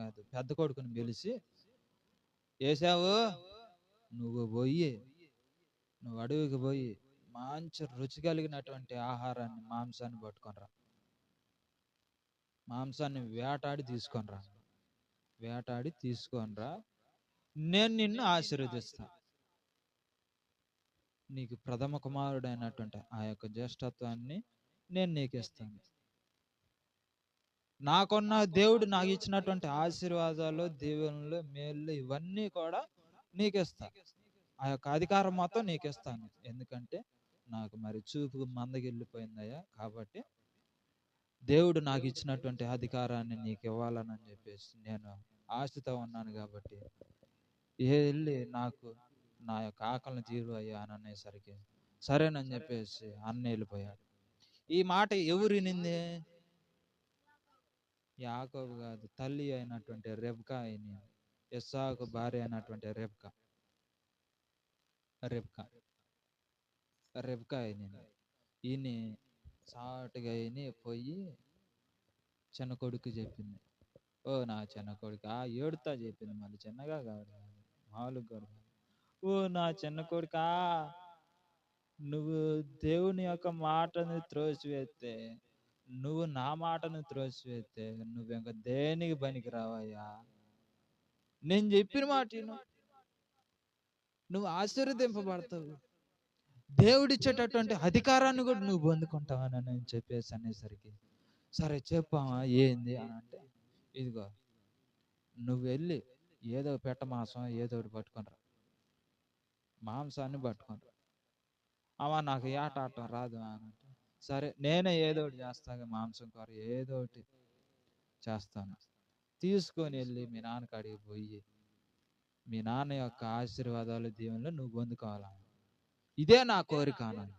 కాదు, పెద్ద కొడుకుని పిలిచి, ఏశావు నువ్వు అడవికి పోయి మంచి రుచి కలిగినటువంటి ఆహారాన్ని, మాంసాన్ని పట్టుకొనిరా, మాంసాన్ని వేటాడి తీసుకొనిరా, నేను నిన్ను ఆశీర్వదిస్తా, నీకు ప్రథమ కుమారుడైనటువంటి ఆ యొక్క జ్యేష్ఠత్వాన్ని నేను నీకు ఇస్తాను. నాకున్న దేవుడు నాకు ఇచ్చినటువంటి ఆశీర్వాదాలు, దీవెనలు, మేళ్ళు ఇవన్నీ కూడా నీకు ఇస్తా. ఆ యొక్క అధికారం మొత్తం నీకు ఇస్తాను. ఎందుకంటే నాకు మరి చూపు మందగిల్లిపోయిందయ్యా, కాబట్టి దేవుడు నాకు ఇచ్చినటువంటి అధికారాన్ని నీకు ఇవ్వాలని చెప్పేసి నేను ఆశతో ఉన్నాను, కాబట్టి వెళ్ళి నాకు నా యొక్క ఆకలిని తీరు అయ్యా అని అనేసరికి సరేనని చెప్పేసి అన్న వెళ్ళిపోయాడు. ఈ మాట ఎవరు వినింది? యాకోబు కాదు, తల్లి అయినటువంటి రెబ్కా అయిన, ఇస్సాకు భార్య అయినటువంటి రెబ్కా అయిన ఈయన చాటుగా పోయి చిన్న కొడుకు చెప్పింది, ఓ నా చిన్న కొడుకు, ఏడుతా చెప్పింది, మళ్ళీ చిన్నగా కాదు, మామూలుగా కాదు, ఓ నా చిన్న కొడుకా, నువ్వు దేవుని యొక్క మాటను త్రోసివేస్తే, నువ్వు నా మాటను త్రోసివేస్తే నువ్వు ఇంకా దేనికి పనికి రావయ్యా. నేను చెప్పిన మాట నువ్వు ఆశీర్వదింపబడతావు, దేవుడిచ్చేటటువంటి అధికారాన్ని కూడా నువ్వు పొందుకుంటావని నేను చెప్పేసి అనేసరికి, సరే చెప్పామా ఏంది అని అంటే, ఇదిగో నువ్వు వెళ్ళి ఏదో పెట్ట మాంసం ఏదో ఒకటి పట్టుకొనిరా, మాంసాన్ని పట్టుకొనిరా. అమ్మా నాకు ఏట ఆటం రాదు అని అంటే, సరే నేనే ఏదో ఒకటి చేస్తాను, మాంసం కూర ఏదో ఒకటి చేస్తాను, తీసుకొని వెళ్ళి మీ నాన్నకాడికి పోయి మీ నాన్న యొక్క ఆశీర్వాదాలు దీవెనలు నువ్వు పొందుకోవాలా, ఇదే నా కోరిక అన్నాడు.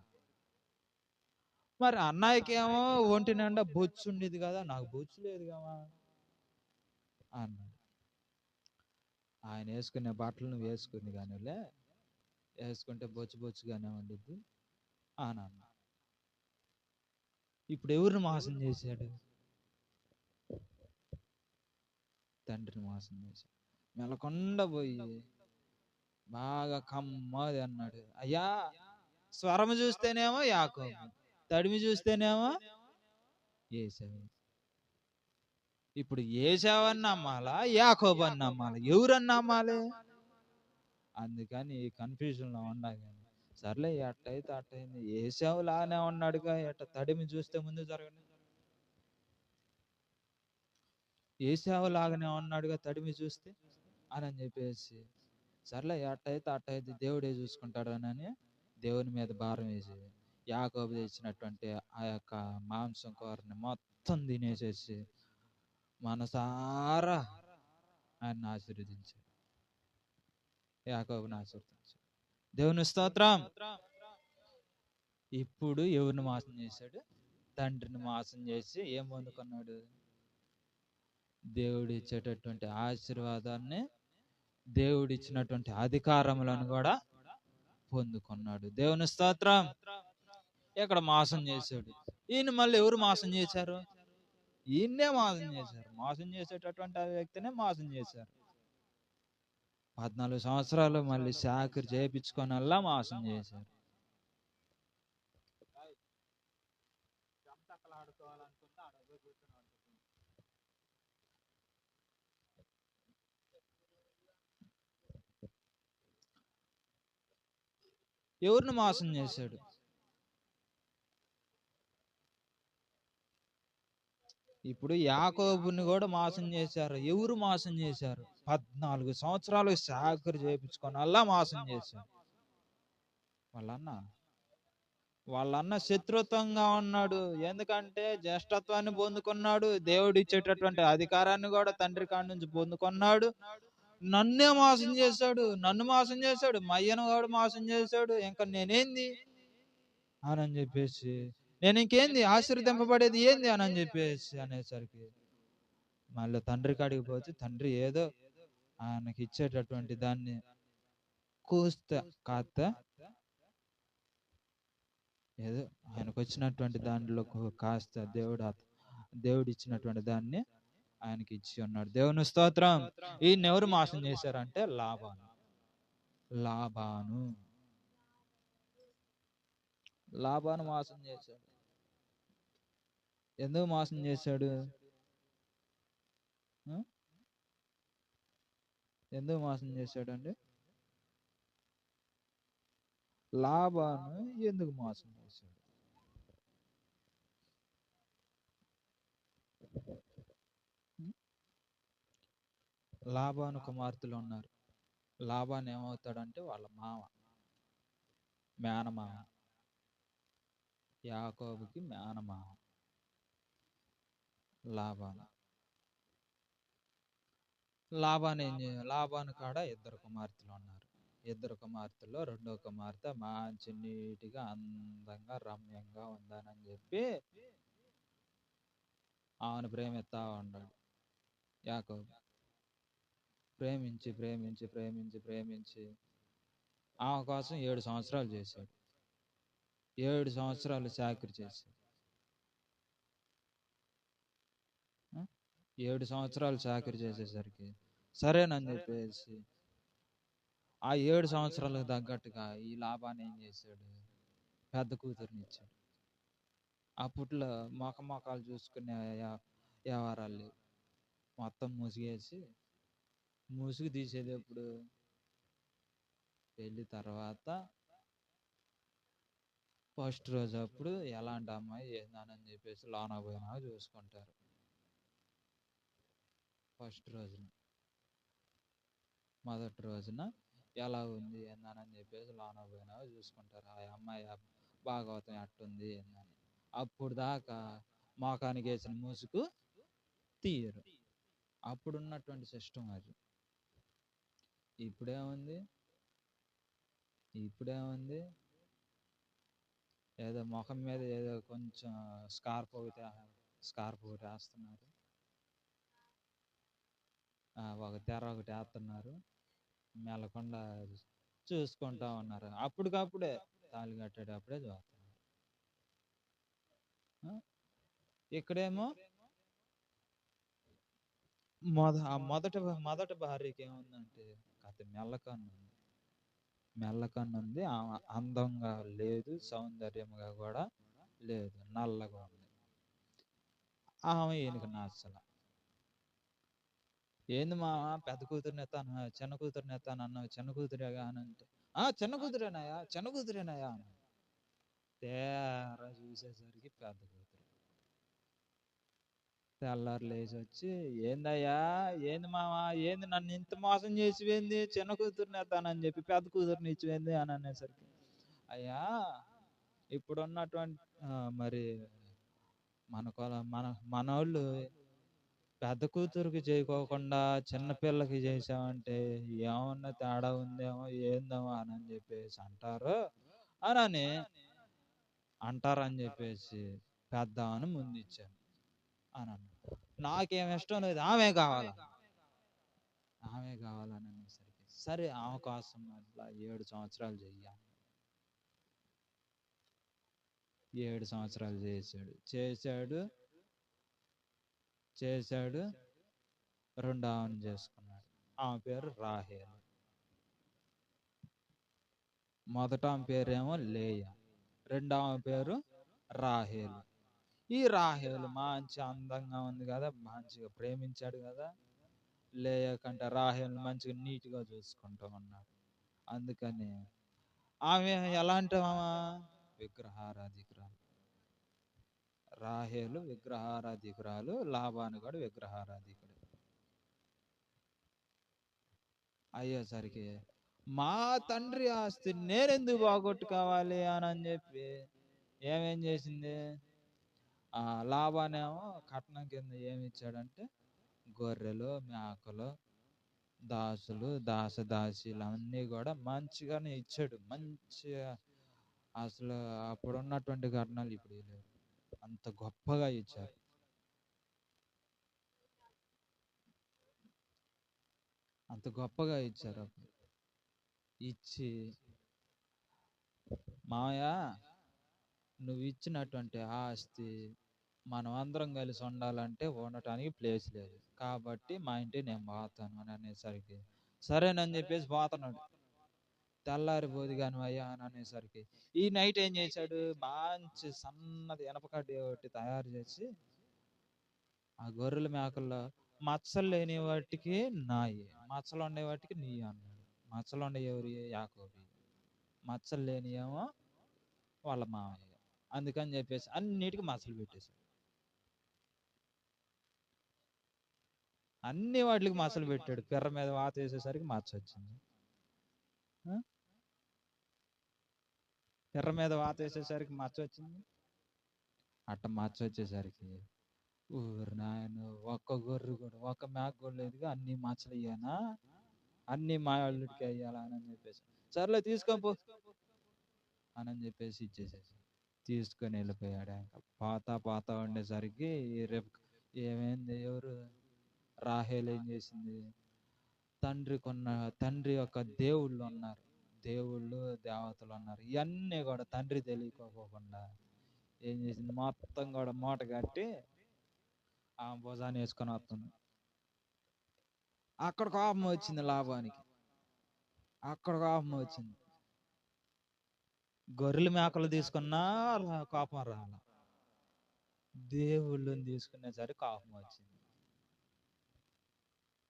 మరి అన్నయ్యకేమో ఒంటి నిండా బొచ్చు ఉండేది కదా, నాకు బొచ్చు లేదు కదా అన్నాడు. ఆయన వేసుకునే బట్టలు నువ్వు వేసుకుంది కానీలే, వేసుకుంటే బొచ్చు బొచ్చుగానే ఉండిద్ది అని అన్నా. ఇప్పుడు ఎవరిని మోసం చేశాడు? తండ్రిని మోసం చేశాడు. మెలకొండ పోయి బాగా కమ్మది అన్నాడు. అయ్యా, స్వరము చూస్తేనేమో యాకోబు, తడిమి చూస్తేనేమో ఏశావు. ఇప్పుడు ఏశావని నమ్మాలా, యాకోబు అని నమ్మాలా, ఎవరని నమ్మాలి? అందుకని ఈ కన్ఫ్యూజన్లో ఉండాలి. సర్లే, ఎట్టయితే అట్టయింది. ఏశావు లాగానే ఉన్నాడుగా, ఎట్ట తడిమి చూస్తే ముందు జరగండి. ఏశావు లాగానే ఉన్నాడుగా తడిమి చూస్తే అని చెప్పేసి, సర్లే ఎట్టయితే అట్టయితే దేవుడే చూసుకుంటాడు అని దేవుని మీద భారం వేసి యాకోబు తెచ్చినటువంటి ఆ యొక్క మాంసం కూరని మొత్తం తినేసేసి మనసారా ఆయన ఆశీర్వదించాడు. యాకోబుని ఆశీర్వదించాడు. దేవుని స్తోత్రం. ఇప్పుడు ఎవరిని మోసం చేశాడు? తండ్రిని మోసం చేసి ఏం పొందుకున్నాడు? దేవుడు ఇచ్చేటటువంటి ఆశీర్వాదాన్ని, దేవుడు ఇచ్చినటువంటి అధికారములను కూడా పొందుకున్నాడు. దేవుని స్తోత్రం. ఇక్కడ మోసం చేశాడు. ఈయన మళ్ళీ ఎవరు మోసం చేశారు? ఈయన్నే మోసం చేశారు. మోసం చేసేటటువంటి ఆ వ్యక్తినే మోసం చేశారు. 14 సంవత్సరాలు మళ్ళీ చాకరీ చేయించుకొనల్లా మోసం చేశారు. ఎవరిని మోసం చేశాడు? ఇప్పుడు యాకోబుని కూడా మోసం చేశారు. ఎవరు మోసం చేశారు? 14 సంవత్సరాలు చాకరీ చేయించుకొని అలా మోసం చేశారు. వాళ్ళన్న శత్రుత్వంగా ఉన్నాడు. ఎందుకంటే జ్యేష్ఠత్వాన్ని పొందుకున్నాడు, దేవుడు ఇచ్చేటటువంటి అధికారాన్ని కూడా తండ్రి కాడి నుంచి పొందుకున్నాడు. నన్నే మోసం చేశాడు, నన్ను మోసం చేశాడు, మయ్యను కూడా మోసం చేశాడు, ఇంకా నేనేంది అని చెప్పేసి, నేను ఇంకేంది ఆశీర్వదింపబడేది ఏంది అని చెప్పేసి అనేసరికి మళ్ళీ తండ్రి కాడికి పోతే తండ్రి ఏదో ఆయనకి ఇచ్చేటటువంటి దాన్ని కాస్త ఏదో ఆయనకు వచ్చినటువంటి దాంట్లో కాస్త దేవుడు ఇచ్చినటువంటి దాన్ని ఆయనకి ఇచ్చి ఉన్నాడు. దేవుని స్తోత్రం. ఈయన ఎవరు మోసం చేశారంటే లాబాను మోసం చేశాడు. ఎందుకు మోసం చేశాడు? ఎందుకు మోసం చేశాడండి? లాబాను ఎందుకు మోసం చేశాడు? లాబాను కుమార్తెలు ఉన్నారు. లాబాను ఏమవుతాడంటే వాళ్ళ మేనమామ, యాకోబుకి మేనమామ లాబాను కాడ 2 కుమార్తెలు ఉన్నారు. 2 కుమార్తెల్లో 2వ కుమార్తె మంచి నీటిగా అందంగా రమ్యంగా ఉందని చెప్పి ఆమెను ప్రేమిస్తా ఉన్నాడు యాకోబు. ప్రేమించి ఆమె కోసం 7 సంవత్సరాలు చేశాడు. 7 సంవత్సరాలు చాకరీ చేశాడు. 7 సంవత్సరాలు చాకరీ చేసేసరికి సరేనని చెప్పేసి ఆ 7 సంవత్సరాలకు తగ్గట్టుగా ఈ లాభాన్ని ఏం చేశాడు? పెద్ద కూతురుని ఇచ్చాడు. అప్పట్లో మొఖాలు చూసుకునే వ్యవహారాలు లేవు. మొత్తం ముసుగు తీసేది ఎప్పుడు? పెళ్లి తర్వాత ఫస్ట్ రోజు అప్పుడు ఎలాంటి అమ్మాయి ఏందని చెప్పేసి లోన పోయినా చూసుకుంటారు. మొదటి రోజున ఎలా ఉంది ఏందని చెప్పేసి లోన పోయినా చూసుకుంటారు. ఆ అమ్మాయి భాగవతం ఎట్టుంది ఏందని. అప్పుడు దాకా మోకానికి వేసిన ముసుగు తీయరు. అప్పుడున్నటువంటి సిస్టమ్ అది. ఇప్పుడేముంది ఇప్పుడేముంది ఏదో ముఖం మీద ఏదో కొంచెం స్కార్ఫ్ ఒకటి వేస్తున్నారు, ఒక తెర ఒకటి వేస్తున్నారు, మెల్లకుండా చూసుకుంటా ఉన్నారు. అప్పటికప్పుడే తాళి కట్టేటప్పుడే చూస్తున్నారు. ఇక్కడేమో మొదట మొదట భార్యకి ఏముందంటే కథ మెల్లకన్ను ఉంది, అందంగా లేదు, సౌందర్యంగా కూడా లేదు, నల్లగా ఉంది. ఆమె ఈయనకి నచ్చల. ఏంది మా పెద్ద కూతురుని ఎత్తాను, చిన్న కూతురుని ఎత్తాను అన్నావు, చిన్న కూతురేగా అని అంటే చిన్న కూతురేనాయా అని. తేరా చూసేసరికి పెద్ద కూతురు. తెల్లారు లేచి వచ్చి, ఏందయ్యా, ఏంది మావా, ఏంది నన్ను ఇంత మోసం చేసిపోయింది, చిన్న కూతురుని ఎత్తానని చెప్పి పెద్ద కూతురుని ఇచ్చిపోయింది అని అనేసరికి, అయ్యా ఇప్పుడున్నటువంటి మరి మనోళ్ళు పెద్ద కూతురుకి చేయకోకుండా చిన్నపిల్లకి చేసామంటే ఏమన్నా తేడా ఉందేమో ఏందేమో అని చెప్పేసి అంటారని చెప్పేసి పెద్ద అని ముందు ఇచ్చాను అని అన్నాడు. నాకేం ఇష్టం లేదు, ఆమె కావాలని అనేసరికి సరే ఆమె కోసం అట్లా 7 సంవత్సరాలు చెయ్యాలి. 7 సంవత్సరాలు చేశాడు. రెండో ఆమెను చేసుకున్నాడు. ఆమె పేరు రాహేలు. మొదట ఆమె పేరేమో లేయ, రెండవ పేరు రాహేలు. ఈ రాహేలు మంచి అందంగా ఉంది కదా, మంచిగా ప్రేమించాడు కదా, లేయ కంటే రాహేలు మంచిగా నీట్గా చూసుకుంటూ ఉన్నాడు. అందుకని ఆమె ఎలాంటి విగ్రహారాధికురాలు. రాహేలు విగ్రహారాధికురాలు, లాబాను కూడా విగ్రహారాధికుడు అయ్యేసరికి మా తండ్రి ఆస్తి నేనెందుకు బాగొట్టుకోవాలి అని చెప్పి ఏమేం చేసింది, లాబానేమో కట్నం కింద ఏమి ఇచ్చాడంటే గొర్రెలు, మేకలు, దాసులు, దాసదాసీలు అన్నీ కూడా మంచిగానే ఇచ్చాడు. మంచిగా అసలు అప్పుడు ఉన్నటువంటి ఘటనలు ఇప్పుడు లేవు, అంత గొప్పగా ఇచ్చారు. అంత గొప్పగా ఇచ్చారు. అప్పుడు ఇచ్చి, మామయ్య నువ్వు ఇచ్చినటువంటి ఆస్తి మనం అందరం కలిసి ఉండాలంటే ఉండటానికి ప్లేస్ లేదు, కాబట్టి మా ఇంటికి నేను పోతాను అని అనేసరికి సరేనని చెప్పేసి పోతున్నాడు. తెల్లారిపోదు కానీ అయ్యా అని అనేసరికి ఈ నైట్ ఏం చేశాడు, మంచి సన్నది ఇనపకడ్డి ఒకటి తయారు చేసి ఆ గొర్రెల మేకల్లో మచ్చలు లేని వాటికి నాయి, మచ్చలు ఉండే వాటికి నీ అన్నాడు. మచ్చలు ఉండే ఎవరి, యాకోబి, మచ్చలు లేని ఏమో వాళ్ళ మామయ్య. అందుకని చెప్పేసి అన్నిటికీ మచ్చలు పెట్టేశాడు. అన్ని వాటికి మచ్చలు పెట్టాడు. పిర్ర మీద వాత వేసేసరికి మచ్చ వచ్చింది, పిర్ర మీద వాత వేసేసరికి మచ్చ వచ్చింది. అట్ట మచ్చ వచ్చేసరికి ఊరు నాయన, ఒక్క గొర్రె కూడా, ఒక్క మేక కూడా లేదుగా, అన్ని మచ్చలు అయ్యానా, అన్ని మా వాళ్ళకి అయ్యాలా అని చెప్పేసి సర్లే తీసుకోపో అని చెప్పేసి ఇచ్చేసేసి తీసుకొని వెళ్ళిపోయాడు. ఇంకా పాత ఉండేసరికి రేపు ఏమైంది, ఎవరు రాహేలు ఏం చేసింది, తండ్రి యొక్క దేవుళ్ళు ఉన్నారు, దేవతలు ఉన్నారు, ఇవన్నీ కూడా తండ్రి తెలియకోకుండా ఏం చేసింది, మొత్తం కూడా మూట కట్టి ఆ భుజాన్ని వేసుకొని వస్తుంది. అక్కడ కోపం వచ్చింది లాభానికి, అక్కడ కోపం వచ్చింది. గొర్రెలు మేకలు తీసుకున్నా కోపం రాల, దేవుళ్ళని తీసుకునేసరికి కోపం వచ్చింది.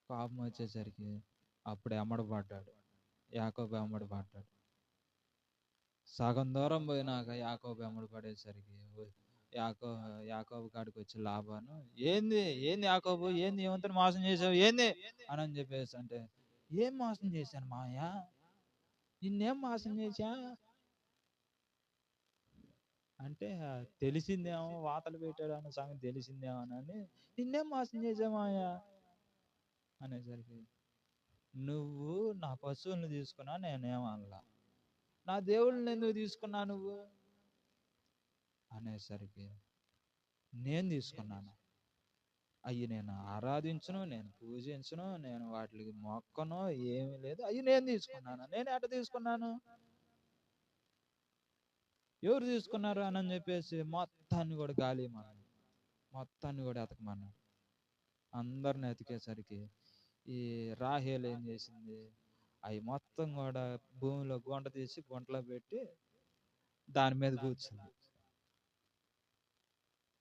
కోపం వచ్చేసరికి అప్పుడు ఎమ్మడబడ్డాడు, యాకోబు ఎమ్మడబడ్డాడు. సగం దూరం పోయినాక యాకోబు ఎమ్మడి పడేసరికి యాకోబు కాడికి వచ్చి లాభాను, ఏంది యాకోబు, ఏంది ఏమంతా మోసం చేసావు, ఏంది అని చెప్పేసి అంటే, ఏం మోసం చేశాను మాయా, నిన్నేం మోసం చేశా అంటే, తెలిసిందేమో వాతలు పెట్టాడు అన్న సంగతి తెలిసిందేమో అని, నిన్నేం మోసం చేశా మాయా అనేసరికి నువ్వు నా పశువుల్ని తీసుకున్నా, నేనేమనలా. నా దేవుళ్ళని ఎందుకు తీసుకున్నా నువ్వు అనేసరికి, నేను తీసుకున్నాను, అవి నేను ఆరాధించను, నేను పూజించను, నేను వాటికి మొక్కను, ఏమీ లేదు, అవి నేను తీసుకున్నాను. నేను ఎట తీసుకున్నాను, ఎవరు తీసుకున్నారు అని చెప్పేసి మొత్తాన్ని కూడా గాలి మన్నాడు, మొత్తాన్ని కూడా ఎతకమన్నాడు. అందరిని ఎతికేసరికి ఈ రాహేలు ఏం చేసింది, అవి మొత్తం కూడా భూమిలో గుంట తీసి గుంటలో పెట్టి దాని మీద కూర్చుంది.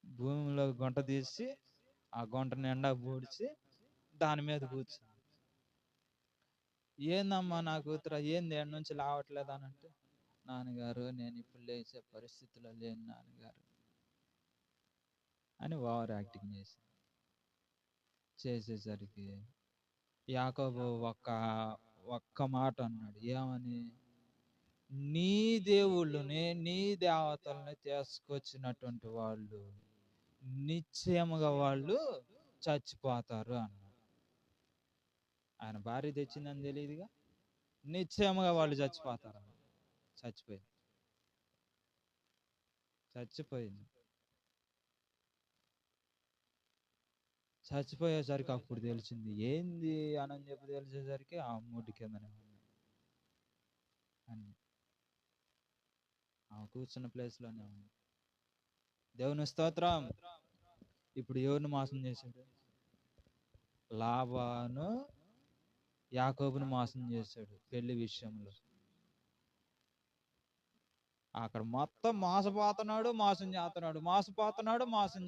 భూమిలో గుంట తీసి ఆ గుంట నిండా పూడ్చి దాని మీద కూర్చుంది. ఏందమ్మా నా కూతురు, ఏంది ఏడు నుంచి లావట్లేదు అని అంటే, నాన్నగారు నేను ఇప్పుడు లేచే పరిస్థితిలో లేను నాన్నగారు అని ఓవర్ యాక్టింగ్ చేసేసరికి యాకోబు ఒక్క మాట అన్నాడు. ఏమని? నీ దేవుళ్ళని, నీ దేవతల్ని తీసుకొచ్చినటువంటి వాళ్ళు నిశ్చయముగా వాళ్ళు చచ్చిపోతారు అన్నాడు. ఆయన భార్య తెచ్చిందని తెలియదుగా, నిశ్చయముగా వాళ్ళు చచ్చిపోతారు. చచ్చిపోయింది. చచ్చిపోయేసరికి అప్పుడు తెలిసింది. ఏంది అని చెప్పి తెలిసేసరికి ఆ ముడ్డి కిందనే ఉంది అని, ఆ కూర్చున్న ప్లేస్లోనే ఉంది. దేవుని స్తోత్రం. ఇప్పుడు ఎవరిని మోసం చేశాడు? లాబాను యాకోబుని మోసం చేశాడు పెళ్లి విషయంలో. అక్కడ మొత్తం మోసపోతున్నాడు, మోసం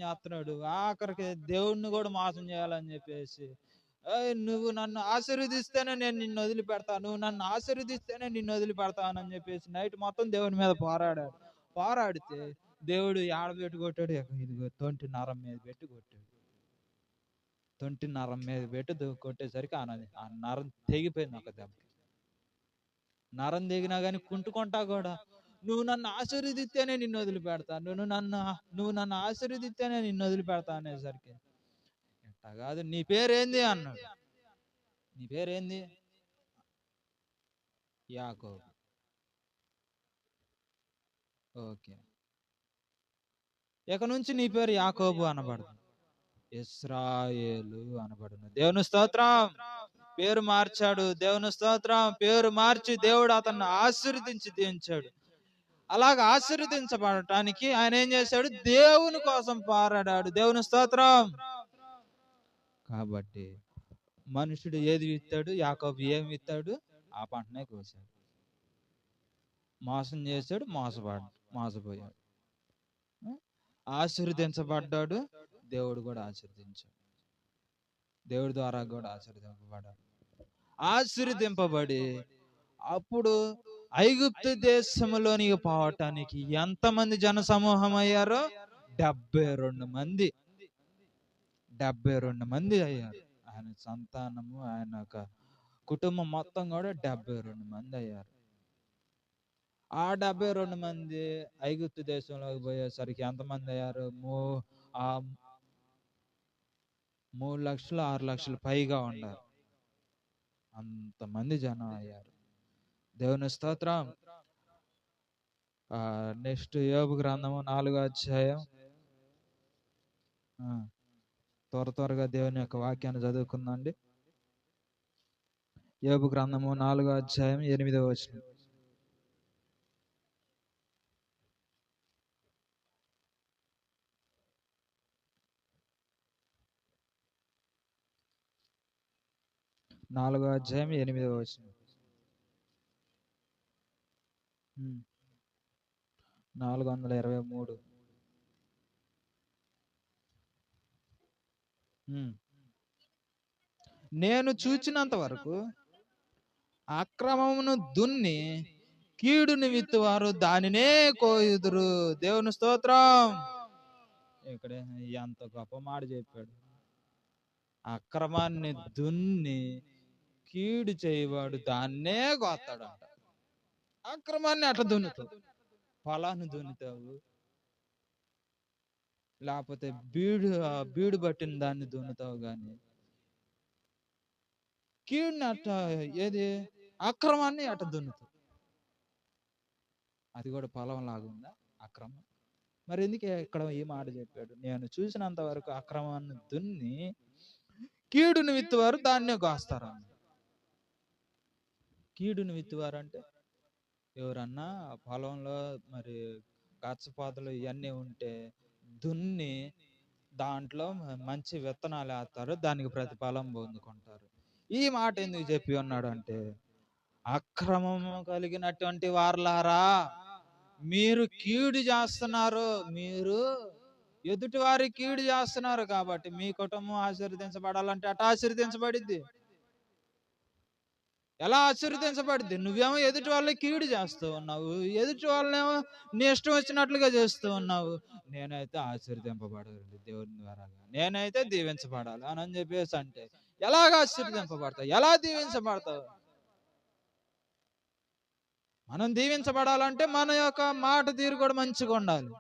చేస్తున్నాడు. ఆఖరికి దేవుణ్ణి కూడా మోసం చేయాలని చెప్పేసి, నువ్వు నన్ను ఆశీర్వదిస్తేనే నేను నిన్ను వదిలిపెడతాను, నువ్వు నన్ను ఆశీర్వదిస్తేనే నిన్ను వదిలిపెడతానని చెప్పేసి నైట్ మొత్తం దేవుని మీద పోరాడితే దేవుడు ఆడబెట్టి కొట్టాడు. ఇదిగో తొంటి నరం మీద పెట్టి కొట్టాడు. తొంటి నరం మీద పెట్టి కొట్టేసరికి ఆ నరం తెగిపోయింది ఒక దెబ్బ. నరం తెగినా కానీ కుంటుకుంటా కూడా, నువ్వు నన్ను ఆశీర్వదిస్తేనే నిన్ను వదిలిపెడతా, నువ్వు నన్ను ఆశీర్వదిస్తేనే నిన్ను వదిలిపెడతా అనేసరికి, ఎట్టా కాదు, నీ పేరేంది అన్నాడు. నీ పేరేంది? యాకోబు. ఓకే, ఇక నుంచి నీ పేరు యాకోబు అనబడదు, ఇశ్రాయేలు అనబడును. దేవుని స్తోత్రం. పేరు మార్చాడు. దేవుని స్తోత్రం. పేరు మార్చి దేవుడు అతన్ని ఆశీర్వదించి దించాడు. అలాగ ఆశీర్వదించబడటానికి ఆయన ఏం చేశాడు? దేవుని కోసం పోరాడాడు. దేవుని స్తోత్రం. కాబట్టి మనుషుడు ఏది విత్తాడు, యాకోబు ఏమి విత్తాడు, ఆ పంటనే కోసాడు. మోసం చేశాడు, మోసపోయాడు. ఆశీర్వదించబడ్డాడు, దేవుడు కూడా ఆశీర్వదించాడు. దేవుడి ద్వారా కూడా ఆశీర్వదింపబడి అప్పుడు ఐగుప్తు దేశంలోనికి పోవటానికి ఎంతమంది జన సమూహం అయ్యారో? 72 మంది. 72 మంది అయ్యారు. ఆయన సంతానము, ఆయన కుటుంబం మొత్తం కూడా 72 మంది అయ్యారు. ఆ 72 మంది ఐగుప్తు దేశంలోకి పోయేసరికి ఎంతమంది అయ్యారు? 3 లక్షలు 6 లక్షలు పైగా ఉన్నారు. అంతమంది జనం అయ్యారు. దేవుని స్తోత్రం. నెక్స్ట్ యోబు గ్రంథము 4వ అధ్యాయం. త్వరగా దేవుని యొక్క వాక్యాన్ని చదువుకుందండి. యోబు గ్రంథము 4వ అధ్యాయం 8వ వచనం. నాలుగో అధ్యాయం 8వ వచనం. 423. నేను చూచినంత వరకు అక్రమమును దున్ని కీడుని విత్తువారు దానినే కోయుదురు. దేవుని స్తోత్రం. ఇక్కడ ఎంత గొప్ప మాట చెప్పాడు. అక్రమాన్ని దున్ని కీడు చేయవాడు దాన్నే కోస్తాడంట. అక్రమాన్ని అట్లా దున్నుతావు, పొలాన్ని దున్నుతావు, లేకపోతే బీడు పట్టిన దాన్ని దున్నుతావు, కానీ కీడుని అట్ట ఏది అక్రమాన్ని అట్ట దున్నుతుంది. అది కూడా పొలం లాగుందా అక్రమం? మరి ఎందుకు ఇక్కడ ఈ మాట చెప్పాడు? నేను చూసినంత వరకు అక్రమాన్ని దున్ని కీడుని విత్తువారు దాన్నే కోస్తారు. కీడుని విత్తువారు అంటే ఎవరన్నా పొలంలో మరి గచ్చపాతలు ఇవన్నీ ఉంటే దున్ని దాంట్లో మంచి విత్తనాలు వేస్తారు, దానికి ప్రతిఫలం పొందుకుంటారు. ఈ మాట ఎందుకు చెప్పి ఉన్నాడు అంటే, అక్రమము కలిగినటువంటి వారలారా, మీరు కీడు చేస్తున్నారు, మీరు ఎదుటి వారి కీడు చేస్తున్నారు కాబట్టి మీ కుటుంబం ఆశీర్వదించబడాలంటే అట ఆశీర్వదించబడిద్ది. ఎలా ఆశీర్వదించబడిద్ది? నువ్వేమో ఎదుటి వాళ్ళకి కీడు చేస్తూ ఉన్నావు, ఎదుటి వాళ్ళనేమో నీ ఇష్టం వచ్చినట్లుగా చేస్తూ ఉన్నావు. నేనైతే ఆశీర్వదింపబడాలి దేవుని ద్వారా, నేనైతే దీవించబడాలి అని చెప్పేసి అంటే ఎలాగ ఆశీర్వదింపబడతావు? ఎలా దీవించబడతావు? మనం దీవించబడాలంటే మన యొక్క మాట తీరు కూడా మంచిగా ఉండాలి,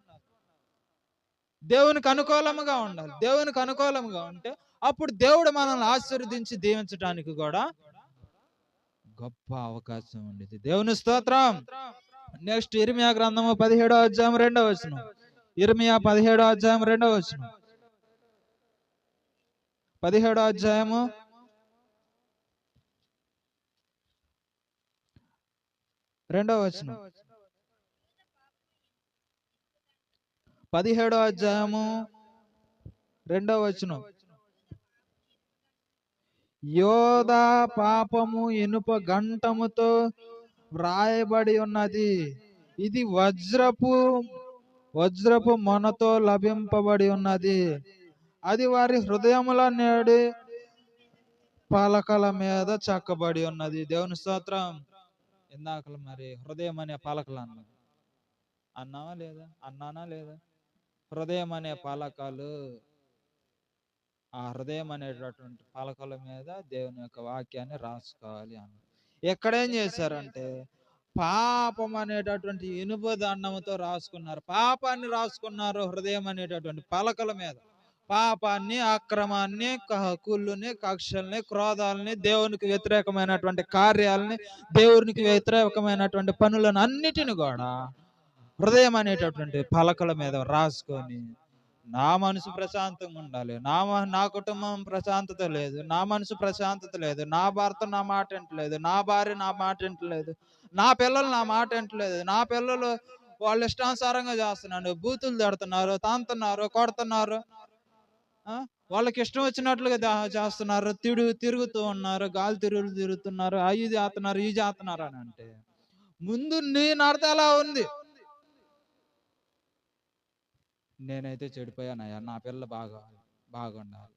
దేవునికి అనుకూలంగా ఉండాలి. దేవునికి అనుకూలంగా ఉంటే అప్పుడు దేవుడు మనల్ని ఆశీర్వదించి దీవించడానికి కూడా గొప్ప అవకాశం ఉండేది. దేవుని స్తోత్రం. నెక్స్ట్ ఇర్మియా గ్రంథము 17వ అధ్యాయం 2వ వచనం. ఇర్మియా 17వ అధ్యాయం 2వ వచనం. 17వ అధ్యాయము 2వ వచనం. 17వ అధ్యాయము 2వ వచనం. యోధా పాపము ఇనుప గంటముతో వ్రాయబడి ఉన్నది, ఇది వజ్రపు మొనతో లభింపబడి ఉన్నది, అది వారి హృదయముల నేడి పలకల మీద చెక్కబడి ఉన్నది. దేవుని స్తోత్రం. ఇందాక మరి హృదయం అనే పలకలు అన్నావా లేదా? అన్నానా లేదా? హృదయం అనే పలకలు, ఆ హృదయం అనేటటువంటి పలకల మీద దేవుని యొక్క వాక్యాన్ని రాసుకోవాలి అన్న. ఎక్కడేం చేశారంటే పాపం అనేటటువంటి ఇనుప దండముతో రాసుకున్నారు, పాపాన్ని రాసుకున్నారు హృదయం అనేటటువంటి పలకల మీద. పాపాన్ని, అక్రమాన్ని, కుళ్ళుని, కక్షల్ని, క్రోధాలని, దేవునికి వ్యతిరేకమైనటువంటి కార్యాలని, దేవునికి వ్యతిరేకమైనటువంటి పనులను అన్నిటిని కూడా హృదయం అనేటటువంటి పలకల మీద రాసుకొని, నా మనసు ప్రశాంతంగా ఉండాలి, నా కుటుంబం ప్రశాంతత లేదు, నా మనసు ప్రశాంతత లేదు, నా భర్త నా మాట వింటలేదు, నా భార్య నా మాట వింటలేదు, నా పిల్లలు నా మాట వింటలేదు, నా పిల్లలు వాళ్ళు ఇష్టానుసారంగా చేస్తున్నారు, బూతులు తిడుతున్నారు, తాంతున్నారు, కొడుతున్నారు, వాళ్ళకి ఇష్టం వచ్చినట్లుగా చేస్తున్నారు, తిరుగుతూ ఉన్నారు, గాలి తిరుగుతున్నారు, అవి చేస్తున్నారు, ఇవి చేస్తున్నారు అని అంటే ముందు నీ నడత ఎలా ఉంది? నేనైతే చెడిపోయానయ్యా, నా పిల్ల బాగుండాలి.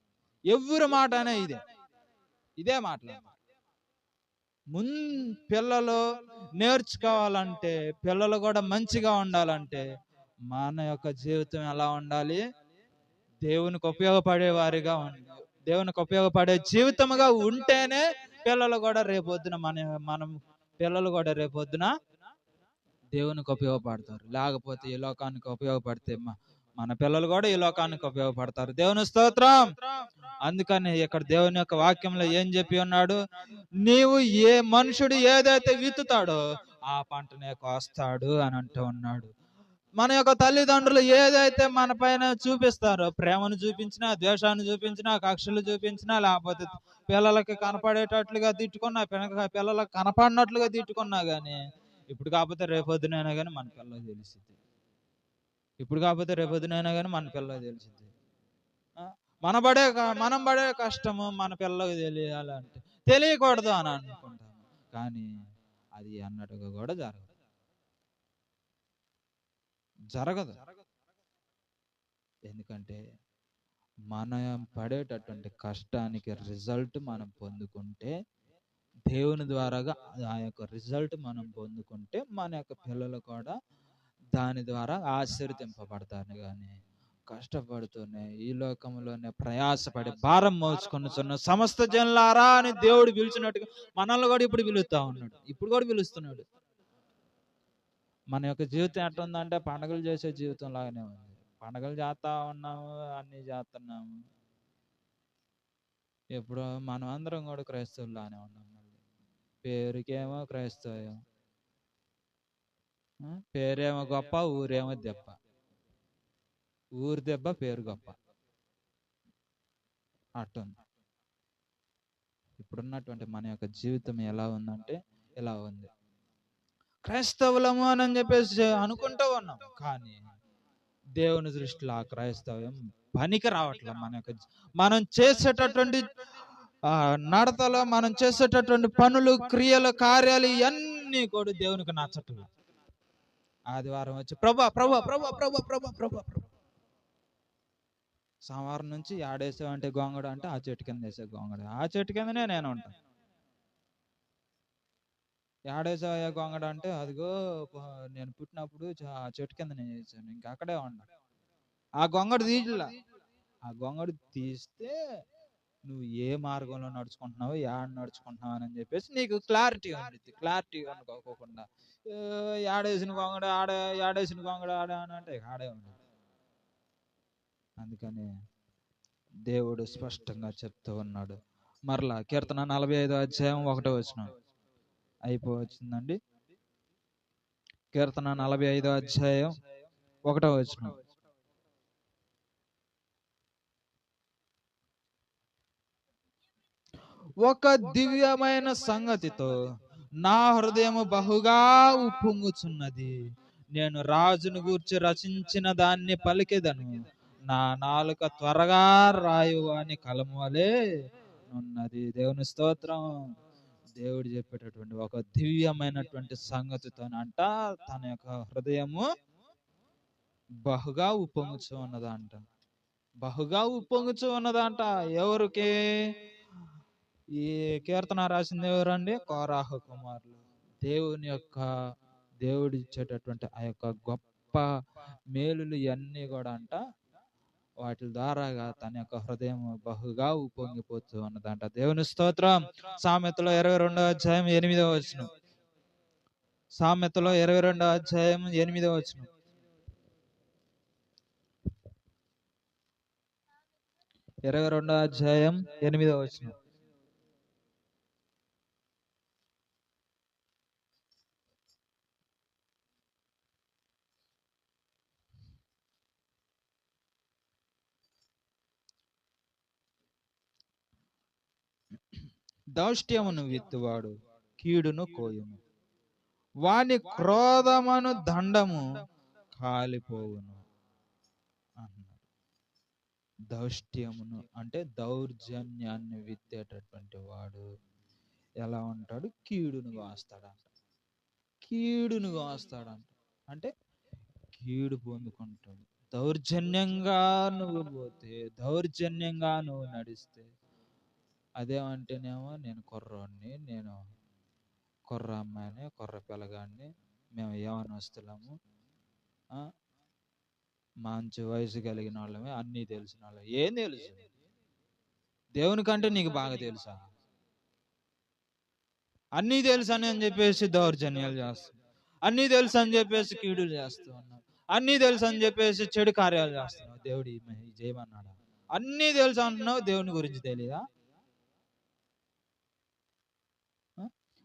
ఎవరి మాట అనే ఇదే మాట్లాడాలి. పిల్లలు నేర్చుకోవాలంటే, పిల్లలు కూడా మంచిగా ఉండాలంటే మన యొక్క జీవితం ఎలా ఉండాలి? దేవునికి ఉపయోగపడే వారిగా ఉండాలి. దేవునికి ఉపయోగపడే జీవితముగా ఉంటేనే పిల్లలు కూడా రేపొద్దున మనం పిల్లలు కూడా రేపొద్దున దేవునికి ఉపయోగపడతారు. లేకపోతే ఈ లోకానికి ఉపయోగపడితే మన పిల్లలు కూడా ఈ లోకానికి ఉపయోగపడతారు. దేవుని స్తోత్రం. అందుకని ఇక్కడ దేవుని యొక్క వాక్యంలో ఏం చెప్పి ఉన్నాడు? నీవు మనుషుడు ఏదైతే విత్తుతాడో ఆ పంటనే కోస్తాడు అని అంటూ ఉన్నాడు. మన యొక్క తల్లిదండ్రులు ఏదైతే మన పైన చూపిస్తారో, ప్రేమను చూపించినా, ద్వేషాన్ని చూపించినా, కక్షలు చూపించినా, లేకపోతే పిల్లలకి కనపడేటట్లుగా తిట్టుకున్నా, పిల్లలకు కనపడినట్లుగా తిట్టుకున్నా గానీ ఇప్పుడు కాకపోతే రేపొద్దునైనా కానీ మన పిల్లలకు తెలిసింది. ఇప్పుడు కాకపోతే రేపొద్దునైనా కానీ మన పిల్లలకు తెలిసింది. మనం పడే కష్టము మన పిల్లలకు తెలియాలంటే తెలియకూడదు అని అనుకుంటాము, కానీ అది అన్నట్టుగా కూడా జరగదు. ఎందుకంటే మనం పడేటటువంటి కష్టానికి రిజల్ట్ మనం పొందుకుంటే, దేవుని ద్వారాగా ఆ యొక్క రిజల్ట్ మనం పొందుకుంటే మన యొక్క పిల్లలు కూడా దాని ద్వారా ఆశీర్వదింపబడతారు. కానీ కష్టపడుతూనే ఈ లోకంలోనే ప్రయాసపడి భారం మోసుకొనుచున్న సమస్త జనులారా అని దేవుడు పిలిచినట్టుగా మనల్ని కూడా ఇప్పుడు పిలుస్తా ఉన్నాడు. ఇప్పుడు కూడా పిలుస్తున్నాడు. మన యొక్క జీవితం ఎట్లుందంటే పండుగలు చేసే జీవితం లాగానే ఉంది. పండుగలు చేస్తా ఉన్నాము, అన్ని చేస్తున్నాము, ఇప్పుడు మనం అందరం కూడా క్రైస్తవులానే ఉన్నాం. పేరుకేమో క్రైస్తవం, పేరేమో గొప్ప, ఊరేమో దెబ్బ. ఊరు దెబ్బ, పేరు గొప్ప. అట్టుంది ఇప్పుడున్నటువంటి మన యొక్క జీవితం. ఎలా ఉందంటే ఇలా ఉంది. క్రైస్తవులము అని చెప్పేసి అనుకుంటూ ఉన్నాం, కానీ దేవుని దృష్టిలో ఆ క్రైస్తవ్యం పనికి రావట్లే. మనం చేసేటటువంటి నడతలో, మనం చేసేటటువంటి పనులు, క్రియలు, కార్యాలు ఇవన్నీ కూడా దేవునికి నచ్చట్లేదు. ఆదివారం వచ్చి ప్రభా ప్రభా ప్రభా ప్రభా ప్రభా ప్రభా ప్రభా, సోమవారం నుంచి ఆడేసావంటే గోంగడ అంటే ఆ చెట్టు కింద వేసే గోంగడ, ఆ చెట్టు కిందనే నేను ఉంటాను. ఏడేసావయ్యా గోంగడ అంటే అదిగో నేను పుట్టినప్పుడు ఆ చెట్టు కింద నేను వేసాను, ఇంకా అక్కడే ఉన్నా. ఆ గొంగడు తీయట్లా. ఆ గొంగడు తీస్తే నువ్వు ఏ మార్గంలో నడుచుకుంటున్నావు, యాడ నడుచుకుంటున్నావు అని చెప్పేసి నీకు క్లారిటీ ఉంటుంది. క్లారిటీ అనుకోకుండా ఏడేసిన గొంగడ ఆడే, ఏడేసిన గొంగడ ఆడే అని అంటే ఆడే ఉండదు. అందుకని దేవుడు స్పష్టంగా చెప్తూ ఉన్నాడు. మరలా కీర్తన 45 అధ్యాయం 1వ వచనం అయిపోవచ్చిందండి. కీర్తన 45 అధ్యాయం 1వ వచనం. ఒక దివ్యమైన సంగతితో నా హృదయము బహుగా ఉప్పొంగుచున్నది. నేను రాజును గూర్చి రచించిన దాన్ని పలికెదను. నా నాలుక త్వరగా రాయు అని కలము వలె ఉన్నది. దేవుని స్తోత్రం. దేవుడు చెప్పేటటువంటి ఒక దివ్యమైనటువంటి సంగతితోనంట తన యొక్క హృదయము బహుగా ఉప్పొంగుచు ఉన్నదంట. బహుగా ఉప్పొంగుచు ఉన్నదంట. ఎవరికి? ఈ కీర్తన రాసింది ఎవరండి? కోరాహు కుమారులు. దేవుడు ఇచ్చేటటువంటి ఆ యొక్క గొప్ప మేలులు ఇవన్నీ కూడా అంట వాటి ద్వారాగా తన యొక్క హృదయం బహుగా ఉప్పొంగిపోతూ ఉన్నదంట. దేవుని స్తోత్రం. సామెతలో 22వ అధ్యాయం 8వ వచనం. సామెతలో 22వ అధ్యాయం 8వ వచనం. 22వ అధ్యాయం 8వ వచనం. దౌష్ట్యమును విత్తువాడు కీడును కోయును, వాని క్రోధమును దండము కాలిపోవును అన్నాడు. దౌష్ట్యమును అంటే దౌర్జన్యాన్ని విత్తేటటువంటి వాడు ఎలా ఉంటాడు? కీడును కాస్తాడంట. కీడును కాస్తాడంట అంటే కీడు పొందుకుంటాడు. దౌర్జన్యంగా నువ్వు పోతే, దౌర్జన్యంగా నువ్వు నడిస్తే, అదేమంటేనేమో నేను కుర్రోడిని, నేను కుర్ర అమ్మాయిని, కుర్ర పిల్లగాడిని, మేము యవ్వనస్తులము, మంచి వయసు కలిగిన వాళ్ళమే, అన్నీ తెలిసిన వాళ్ళం. ఏం తెలుసు? దేవుని కంటే నీకు బాగా తెలుసా? అన్నీ తెలుసు అని చెప్పేసి దౌర్జన్యాలు చేస్తావు, అన్నీ తెలుసు అని చెప్పేసి కీడులు చేస్తూ ఉన్నావు, అన్నీ తెలుసు అని చెప్పేసి చెడు కార్యాలు చేస్తున్నావు. దేవుడు చేయమన్నాడా? అన్నీ తెలుసు అంటున్నావు, దేవుని గురించి తెలియదా?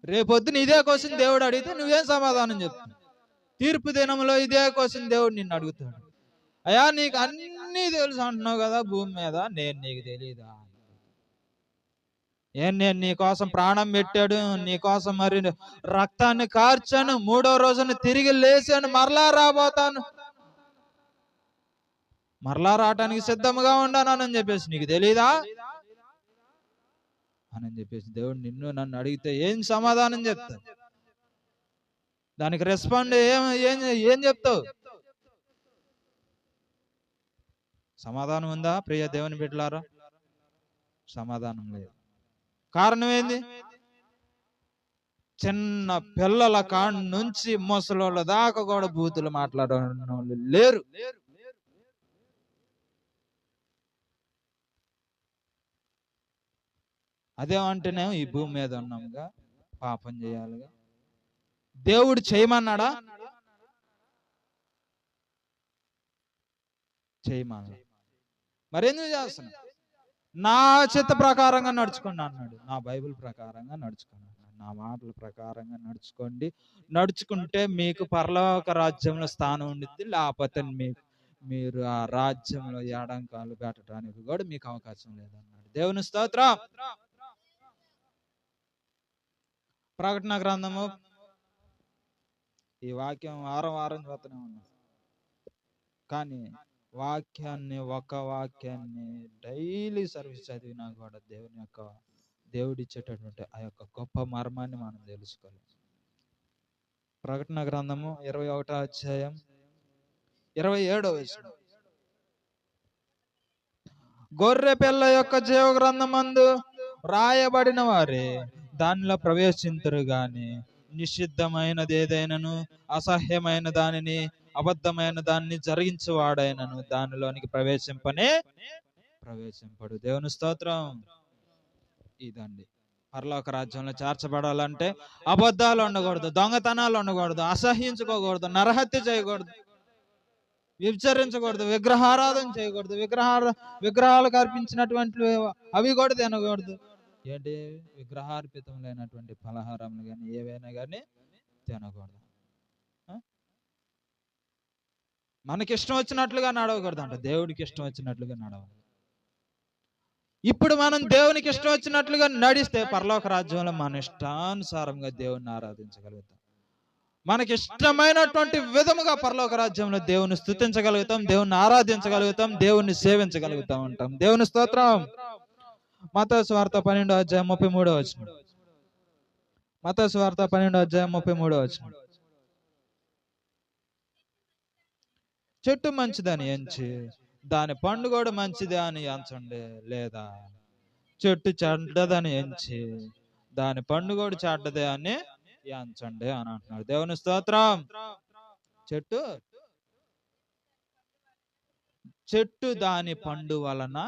రేపొద్దున ఇదే క్వశ్చన్ దేవుడు అడిగితే నువ్వేం సమాధానం చెప్తావు? తీర్పు దినంలో ఇదే క్వశ్చన్ దేవుడు నిన్ను అడుగుతాడు. అయ్యా నీకు అన్నీ తెలుసు అంటున్నావు కదా భూమి మీద, నేను నీకు తెలియదా? నేను నీ కోసం ప్రాణం పెట్టాడు, నీ కోసం మరి రక్తాన్ని కార్చాను, 3వ రోజున తిరిగి లేచాను, మరలా రాబోతాను, మరలా రావటానికి సిద్ధంగా ఉన్నానని చెప్పేసి నీకు తెలీదా అని చెప్పేసి దేవుడు నిన్ను నన్ను అడిగితే ఏం సమాధానం చెప్తావు? దానికి రెస్పాండ్ ఏం చెప్తావు? సమాధానం ఉందా ప్రియ దేవుని బిడ్డలారా? సమాధానం లేదు. కారణం ఏంది? చిన్న పిల్లల కాడ నుంచి ముసలోళ్ళ దాకా కూడా బూతులు మాట్లాడే వాళ్ళు లేరు. అదేమంటేనేమో ఈ భూమి మీద ఉన్నాముగా, పాపం చేయాలిగా. దేవుడు చేయమన్నాడా? చేయమన్నా. మరెందుకు చేస్తున్నా? నా చిత్త ప్రకారంగా నడుచుకోండి అన్నాడు. నా బైబిల్ ప్రకారంగా నడుచుకోండి అన్నాడు. నా మాటల ప్రకారంగా నడుచుకోండి. నడుచుకుంటే మీకు పరలోక రాజ్యంలో స్థానం ఉండిద్ది. లేకపోతే మీరు ఆ రాజ్యంలో ఎడంకాలు పెట్టడానికి కూడా మీకు అవకాశం లేదన్నాడు. దేవుని స్తోత్రం. ప్రకటన గ్రంథము, ఈ వాక్యం వారం వారం చదువుతూనే ఉన్నాం. కానీ ఒక వాక్యాన్ని డైలీ సర్వీస్ చదివినా కూడా దేవుడిచ్చేటటువంటి ఆ యొక్క గొప్ప మర్మాన్ని మనం తెలుసుకోవాలి. ప్రకటన గ్రంథము 21వ అధ్యాయం 27వ వచనం. గొర్రె పిల్ల యొక్క జీవ గ్రంథమందు రాయబడిన వారే దానిలో ప్రవేశించరు గాని నిషిద్ధమైనది ఏదైనాను, అసహ్యమైన దానిని, అబద్ధమైన దాన్ని జరిగించేవాడైనను దానిలోనికి ప్రవేశింపడు. దేవుని స్తోత్రం. ఇదండి, పరలోక రాజ్యంలో చేర్చబడాలంటే అబద్ధాలు ఉండకూడదు, దొంగతనాలు ఉండకూడదు, అసహ్యించుకోకూడదు, నరహత్య చేయకూడదు, వ్యభిచరించకూడదు, విగ్రహారాధన చేయకూడదు, విగ్రహాలకు అర్పించినటువంటి అవి కూడా తినకూడదు. ఏంటి? విగ్రహార్పితం లేనటువంటి పలహారములు కానీ ఏవైనా కానీ తినకూడదు. మనకి ఇష్టం వచ్చినట్లుగా నడవకూడదు అంట, దేవుడికి ఇష్టం వచ్చినట్లుగా నడవాలి. ఇప్పుడు మనం దేవునికి ఇష్టం వచ్చినట్లుగా నడిస్తే పరలోక రాజ్యంలో మన ఇష్టానుసారంగా దేవుణ్ణి ఆరాధించగలుగుతాం. మనకి ఇష్టమైనటువంటి విధముగా పరలోక రాజ్యంలో దేవుని స్తుతించగలుగుతాం, దేవుణ్ణి ఆరాధించగలుగుతాం, దేవుణ్ణి సేవించగలుగుతాం ఉంటాం. దేవుని స్తోత్రం. మత్తయి సువార్త 12వ అధ్యాయం 33వ వచనం. మత్తయి సువార్త 12వ అధ్యాయం 33వ వచనం. చెట్టు మంచిదని ఎంచి దాని పండు కూడా మంచిదే అని ఎంచండి, లేదా చెట్టు చెడ్డదని ఎంచి దాని పండు కూడా చెడ్డదే అని ఎంచండి అని అంటున్నాడు. దేవుని స్తోత్రం. చెట్టు దాని పండు వలన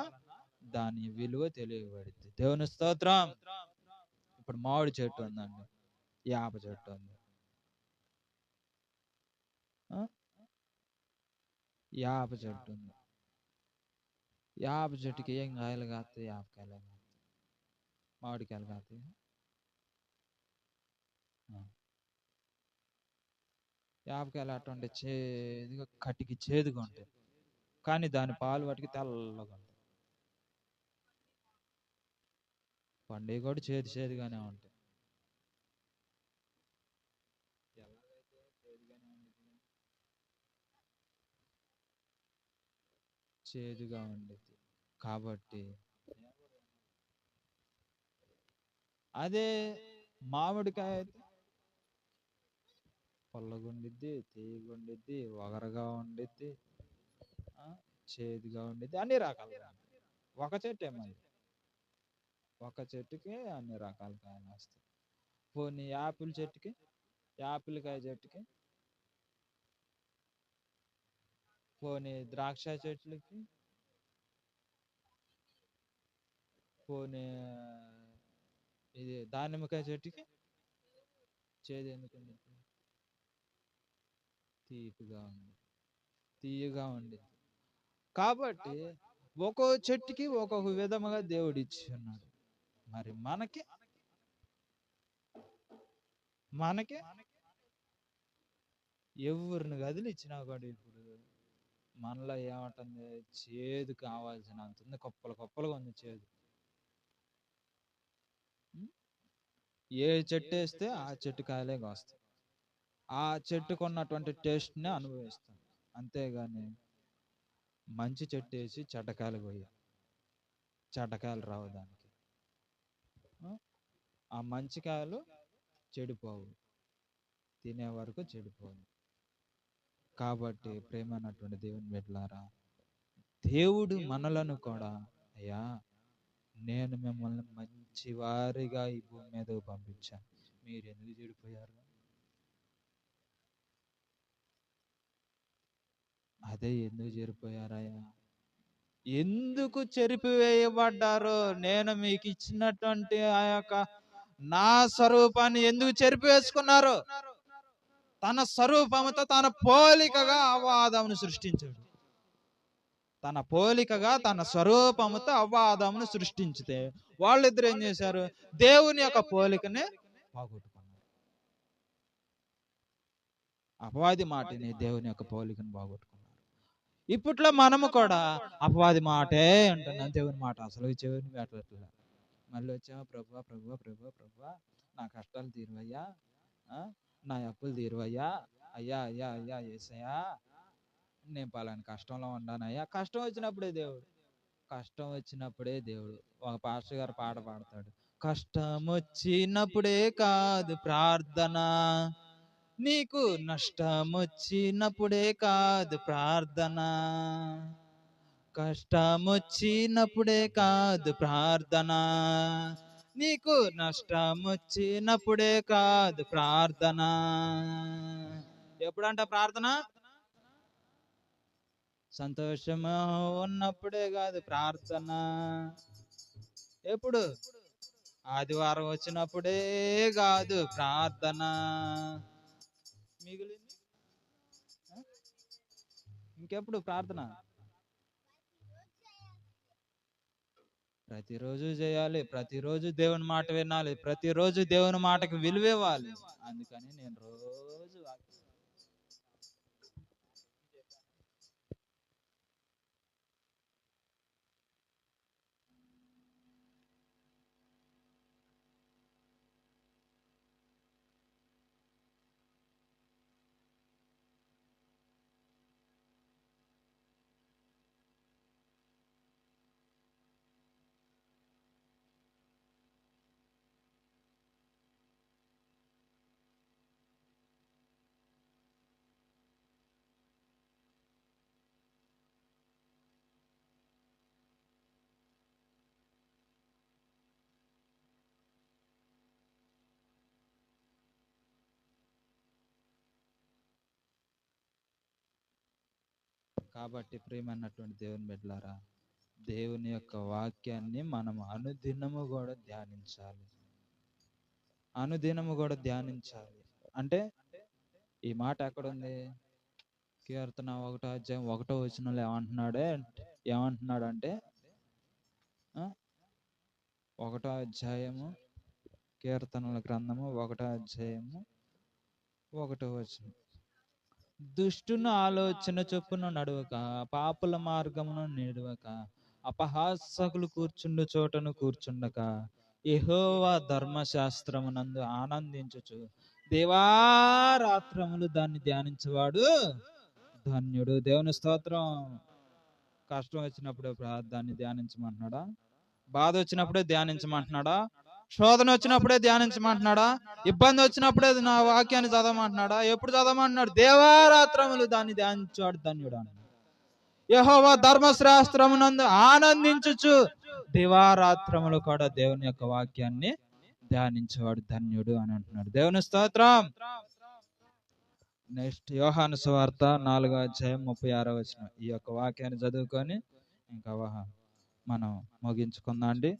దాని విలువ తెలియబడింది. దేవుని స్తోత్రం. ఇప్పుడు మామిడి చెట్టు ఉందండి, యాప చెట్టు ఉంది. యాప చెట్టు ఉంది. యాప చెట్టుకి ఏం కాయలు కాస్తాయి? యాపకాయలు కాస్తాయి, మామిడికాయలు కాస్తాయి. యాపకాయలు అటువంటి చేదుగా, కటికి చేదుగా ఉంటాయి, కానీ దాని పాలు వాటికి తెల్లగా ఉంటాయి. పండుగ కూడా చేదుగానే ఉంటాయి. చేదుగా ఉండేది. కాబట్టి అదే మామిడికాయ అయితే పొల్లగుండిద్ది, తీయగుండిద్ది, వగరగా ఉండిద్ది, చేదుగా ఉండిద్ది, అన్ని రకాలుగా. ఒక చెట్టు ఏమది, ఒక చెట్టుకి అన్ని రకాల కాయలు వస్తాయి. పోనీ యాపిల్ చెట్టుకి, యాపిల్కాయ చెట్టుకి, పోనీ ద్రాక్ష చెట్లకి, పోనీ ఇది దానిమ్మకాయ చెట్టుకి చేదు ఎందుకండి? తీయగా ఉంది. కాబట్టి ఒక్కో చెట్టుకి ఒక్కొక్క విధముగా దేవుడు ఇచ్చి ఉన్నాడు. మరి మనకి ఎవరిని కదిలిచ్చినా కూడా ఇప్పుడు మనలో ఏమంటుంది? చేదు కావాల్సినంత ఉంది, కొప్పలుగా ఉంది చేదు. ఏ చెట్టు వేస్తే ఆ చెట్టు కాయలే కాస్తాయి, ఆ చెట్టుకు ఉన్నటువంటి టేస్ట్ని అనుభవిస్తాం. అంతేగాని మంచి చెట్టు వేసి చెడ్డకాయలు కొయ్యాలి, చెడ్డకాయలు రావు దానికి. ఆ మంచి కాయలు చెడిపోవు, తినే వరకు చెడిపోవు. కాబట్టి ప్రేమైనటువంటి దేవుని బిడ్డలారా, దేవుడు మనలను కూడా, అయ్యా నేను మిమ్మల్ని మంచి వారిగా ఈ భూమి మీదకు పంపించాను, మీరు ఎందుకు చెడిపోయారు? అదే ఎందుకు చెడిపోయారయ్యా? ఎందుకు చెరిపివేయబడ్డారో, నేను మీకు ఇచ్చినటువంటి ఆ యొక్క నా స్వరూపాన్ని ఎందుకు చెరిపివేసుకున్నారు? తన స్వరూపముతో తన పోలికగా ఆదామును సృష్టించాడు. తన పోలికగా తన స్వరూపముతో అవ్వ ఆదామును సృష్టించితే వాళ్ళిద్దరు ఏం చేశారు? దేవుని యొక్క పోలికని పోగొట్టుకున్నారు. అపవాది మాటని దేవుని యొక్క పోలికను పోగొట్టుకున్నారు. ఇప్పట్లో మనము కూడా అపవాది మాటే అంటున్నాం, దేవుని మాట అసలు చెవిని పెట్టట్లేదు. మళ్ళీ వచ్చావా ప్రభువా ప్రభువా ప్రభువా ప్రభువా, నా కష్టాలు తీరువయ్యా, నా అప్పులు తీరువయ్యా, అయ్యా అయ్యా అయ్యా యేసయ్యా, నేను పలాని కష్టంలో ఉన్నానయ్యా. కష్టం వచ్చినప్పుడే దేవుడు, కష్టం వచ్చినప్పుడే దేవుడు. ఒక పాస్టర్ గారు పాట పాడతాడు, కష్టం వచ్చినప్పుడే కాదు ప్రార్థన, నీకు నష్టం వచ్చినప్పుడే కాదు ప్రార్థన, కష్టం వచ్చినప్పుడే కాదు ప్రార్థన, నీకు నష్టం వచ్చినప్పుడే కాదు ప్రార్థన. ఎప్పుడంట ప్రార్థన? సంతోషము ఉన్నప్పుడే కాదు ప్రార్థన. ఎప్పుడు? ఆదివారం వచ్చినప్పుడే కాదు ప్రార్థన. మిగిలింది ఇంకెప్పుడు ప్రార్థన? ప్రతిరోజు చేయాలి, ప్రతిరోజు దేవుని మాట వినాలి, ప్రతిరోజు దేవుని మాటకి విలువ ఇవ్వాలి. అందుకని నేను రోజు కాబట్టి ప్రియమైనటువంటి దేవుని బిడ్డలారా, దేవుని యొక్క వాక్యాన్ని మనం అనుదినము కూడా ధ్యానించాలి, అనుదినము కూడా ధ్యానించాలి. అంటే ఈ మాట ఎక్కడుంది? కీర్తన 1:1 ఏమంటున్నాడంటే 1 కీర్తనల గ్రంథము 1:1 దుష్టును ఆలోచన చొప్పున నడవక, పాపుల మార్గమును నిడవక, అపహాసకులు కూర్చుండు చోటను కూర్చుండక, యెహోవా ధర్మశాస్త్రమునందు ఆనందించుచు దివారాత్రములు దాన్ని ధ్యానించేవాడు ధన్యుడు. దేవుని స్తోత్రం. కష్టం వచ్చినప్పుడే దాన్ని ధ్యానించమంటున్నాడా? బాధ వచ్చినప్పుడే ధ్యానించమంటున్నాడా? శోధన వచ్చినప్పుడే ధ్యానించమంటున్నాడా? ఇబ్బంది వచ్చినప్పుడే నా వాక్యాన్ని చదవమంటున్నాడా? ఎప్పుడు చదవమంటున్నాడు? దేవారాత్రములు దాన్ని ధ్యానించేవాడు ధన్యుడు అన్నాడు. యెహోవా ధర్మశాస్త్రమునందు ఆనందించుచు దివారాత్రములు కూడా దేవుని యొక్క వాక్యాన్ని ధ్యానించేవాడు ధన్యుడు అని అంటున్నాడు. దేవుని స్తోత్రం. నెక్స్ట్ యోహాను సువార్త 4:36 ఈ యొక్క వాక్యాన్ని చదువుకొని ఇంకా మనం ముగించుకుందాం అండి.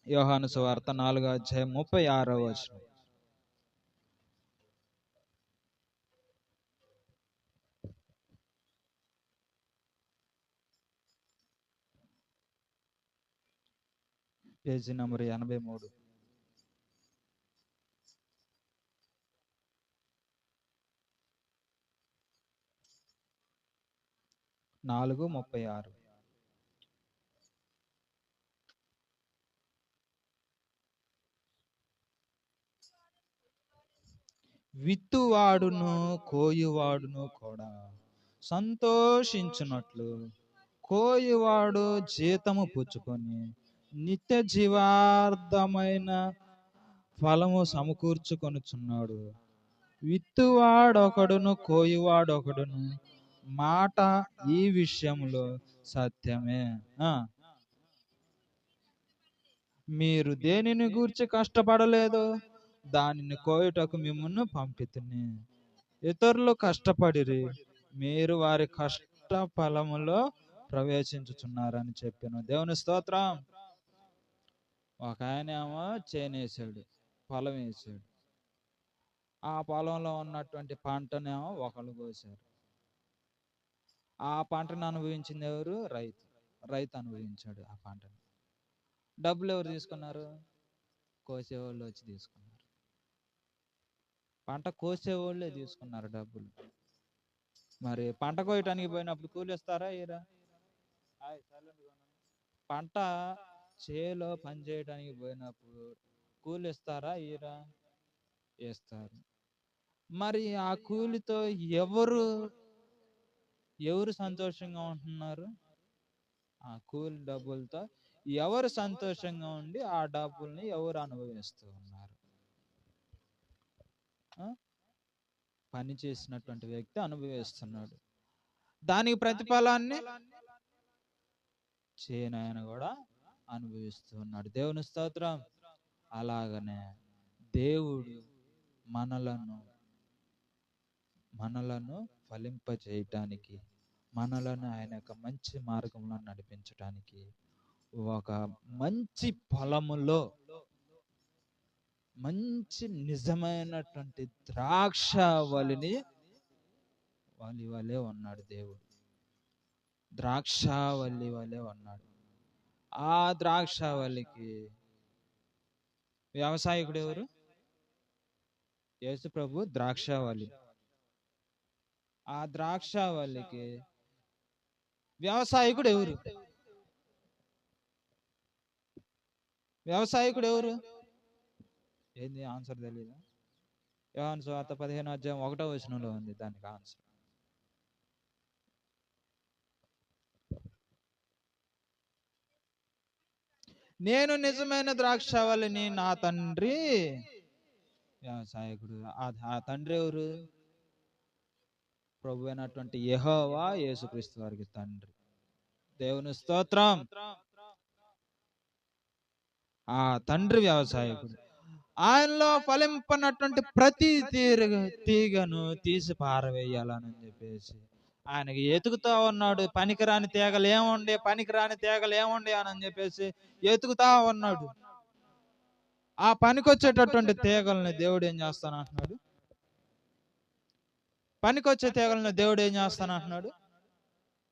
యోహాను సువార్త 4:36 పేజీ నంబర్ 83. విత్తువాడును కోయువాడును కూడా సంతోషించున్నట్లు కోయువాడు జీతము పుచ్చుకొని నిత్య జీవార్థమైన ఫలము సమకూర్చుకొనుచున్నాడు. విత్తువాడొకడును కోయువాడొకడును మాట ఈ విషయంలో సత్యమే. మీరు దేనిని గూర్చి కష్టపడలేదు, దానిని కోయుటకు మిమ్మల్ని పంపితిని. ఇతరులు కష్టపడిరి, మీరు వారి కష్ట ఫలములో ప్రవేశించుచున్నారని చెప్పాను. దేవుని స్తోత్రం. ఒక ఆయన ఏమో చేనేసాడు, పొలం వేసాడు. ఆ పొలంలో ఉన్నటువంటి పంటనేమో ఒకళ్ళు కోసారు. ఆ పంటను అనుభవించింది ఎవరు? రైతు. రైతు అనుభవించాడు ఆ పంటను. డబ్బులు ఎవరు తీసుకున్నారు? కోసేవాళ్ళు వచ్చి తీసుకున్నారు. పంట కోసేవాళ్ళే తీసుకున్నారు డబ్బులు. మరి పంట కోయటానికి పోయినప్పుడు కూలి ఇస్తారా? ఇరా? పంట చేలో పని చేయడానికి పోయినప్పుడు కూలి ఇస్తారా? ఇరా? ఇస్తారు. మరి ఆ కూలితో ఎవరు ఎవరు సంతోషంగా ఉంటున్నారు? ఆ కూలి డబ్బులతో ఎవరు సంతోషంగా ఉండి ఆ డబ్బుల్ని ఎవరు అనుభవిస్తూ ఉన్నారు? పని చేసినటువంటి వ్యక్తి అనుభవిస్తున్నాడు. దానికి ప్రతిఫలాన్ని చేయనాయన కూడా అనుభవిస్తూ ఉన్నాడు. దేవుని స్తోత్రం. అలాగనే దేవుడు మనలను ఫలింప చేయటానికి, మనలను ఆయన యొక్క మంచి మార్గంలో నడిపించటానికి ఒక మంచి పొలములో మంచి నిజమైనటువంటి ద్రాక్షావళిని వలె ఉన్నాడు దేవుడు. ద్రాక్షావళి వలె ఉన్నాడు. ఆ ద్రాక్షావళికి వ్యవసాయకుడు ఎవరు? యేసు ప్రభు ద్రాక్షావళి. ఆ ద్రాక్షావళికి వ్యవసాయకుడు ఎవరు? వ్యవసాయకుడు ఎవరు? ఏంది ఆన్సర్ తెలీదా? యోహాను సువార్త 15:1 ఉంది దానికి ఆన్సర్. నేను నిజమైన ద్రాక్షావళిని, నా తండ్రి వ్యవసాయకుడు. ఆ తండ్రి ఎవరు? ప్రభు అయినటువంటి యెహోవా యేసుక్రీస్తు వారికి తండ్రి. దేవుని స్తోత్రం. ఆ తండ్రి వ్యవసాయకుడు. ఆయనలో ఫలింపనటువంటి ప్రతి తీగను తీసి పారవేయాలని చెప్పేసి ఆయనకి ఎతుకుతా ఉన్నాడు. పనికిరాని తీగలేముండే అని చెప్పేసి ఎతుకుతా ఉన్నాడు. ఆ పనికొచ్చేటటువంటి తీగల్ని దేవుడు ఏం చేస్తానంటున్నాడు? పనికొచ్చే తీగలను దేవుడు ఏం చేస్తానంటున్నాడు?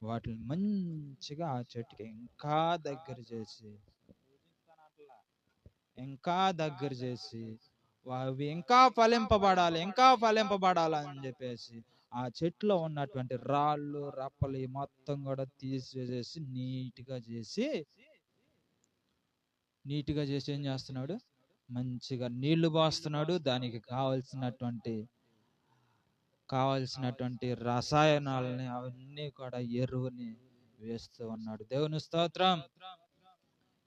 వాటిని మంచిగా ఆ చెట్టుకి ఇంకా దగ్గర చేసి అవి ఇంకా ఫలింపబడాలని చెప్పేసి ఆ చెట్లో ఉన్నటువంటి రాళ్ళు రప్పలు మొత్తం కూడా తీసేసి నీట్గా చేసి ఏం చేస్తున్నాడు? మంచిగా నీళ్లు పోస్తున్నాడు. దానికి కావలసినటువంటి రసాయనాలని అవన్నీ కూడా ఎరువుని వేస్తూ ఉన్నాడు. దేవుని స్తోత్రం.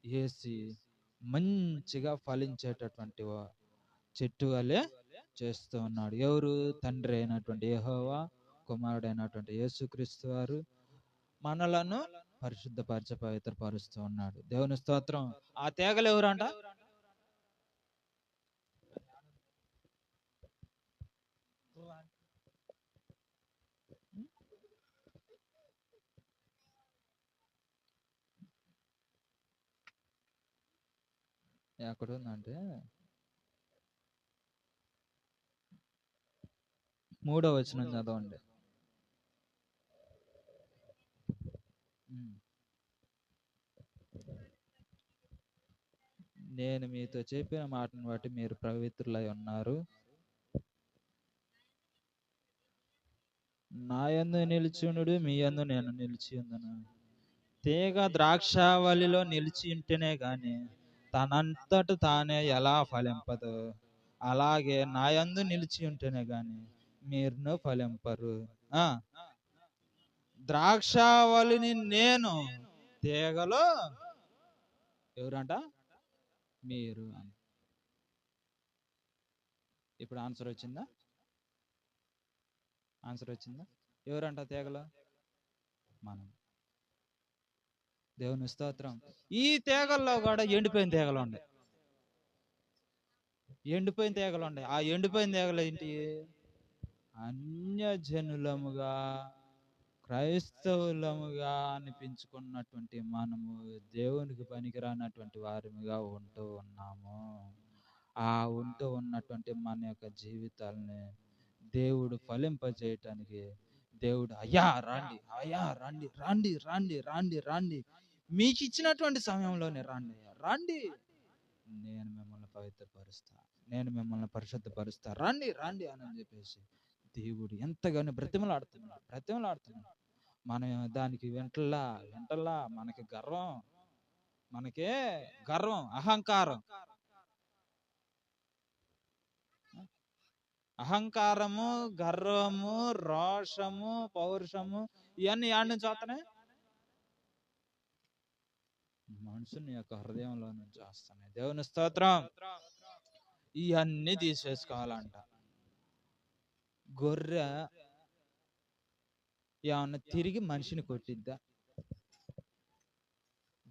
వేసి మంచిగా ఫలించేటటువంటి చెట్టు వలె చేస్తూ ఉన్నాడు. ఎవరు? తండ్రి అయినటువంటి యెహోవా, కుమారుడైనటువంటి యేసుక్రీస్తు వారు మనలను పరిశుద్ధపరిచ పవిత్రపరుస్తూ ఉన్నాడు. దేవుని స్తోత్రం. ఆ తీగలు ఎవరంట? ఎక్కడ ఉందంటే 3వ వచనం చదవండి. నేను మీతో చెప్పిన మాటను బట్టి మీరు పవిత్రులై ఉన్నారు. నా యందు నిలిచియుండు, మీ యందు నేను నిలిచి ఉందును. తీగ ద్రాక్షావళిలో నిలిచి ఉంటేనే గాని తనంతట తానే ఎలా ఫలింపదు, అలాగే నా యందు నిలిచి ఉంటేనే గాని మీరును ఫలింపరు. ద్రాక్షావళిని నేను, తీగలో ఎవరంట? మీరు. ఇప్పుడు ఆన్సర్ వచ్చిందా? ఎవరంట తీగలో? మనం. దేవుని స్తోత్రం. ఈ తీగల్లో కూడా ఎండిపోయిన తీగలు ఉన్నాయి. ఆ ఎండిపోయిన తీగలు ఏంటి? అన్యజనులముగా క్రైస్తవులముగా అనిపించుకున్నటువంటి మనము దేవునికి పనికిరానటువంటి వారిగా ఉంటూ ఉన్నాము. ఆ ఉంటూ ఉన్నటువంటి మన యొక్క జీవితాలని దేవుడు ఫలింపజేయటానికి, దేవుడు అయ్యా రండి, అయ్యా రండి, రండి రండి రండి రండి, మీకు ఇచ్చినటువంటి సమయంలోనే రండి, రండి, నేను మిమ్మల్ని పవిత్రపరుస్తా, నేను మిమ్మల్ని పరిశుద్ధపరుస్తా, రండి రండి అని చెప్పేసి దేవుడు ఎంతగానో బ్రతిమలాడుతున్నాడు. మనం దానికి వెంటల్లా మనకే గర్వం, అహంకారము, గర్వము, రోషము, పౌరుషము, ఇవన్నీ యాడ్ నుంచి వస్తున్నాయి, మనుషుని యొక్క హృదయంలో నుంచి వస్తున్నాయి. దేవుని స్తోత్రం. ఇవన్నీ తీసేసుకోవాలంట. గొర్రె ఏమన్నా తిరిగి మనిషిని కొట్టిద్దా?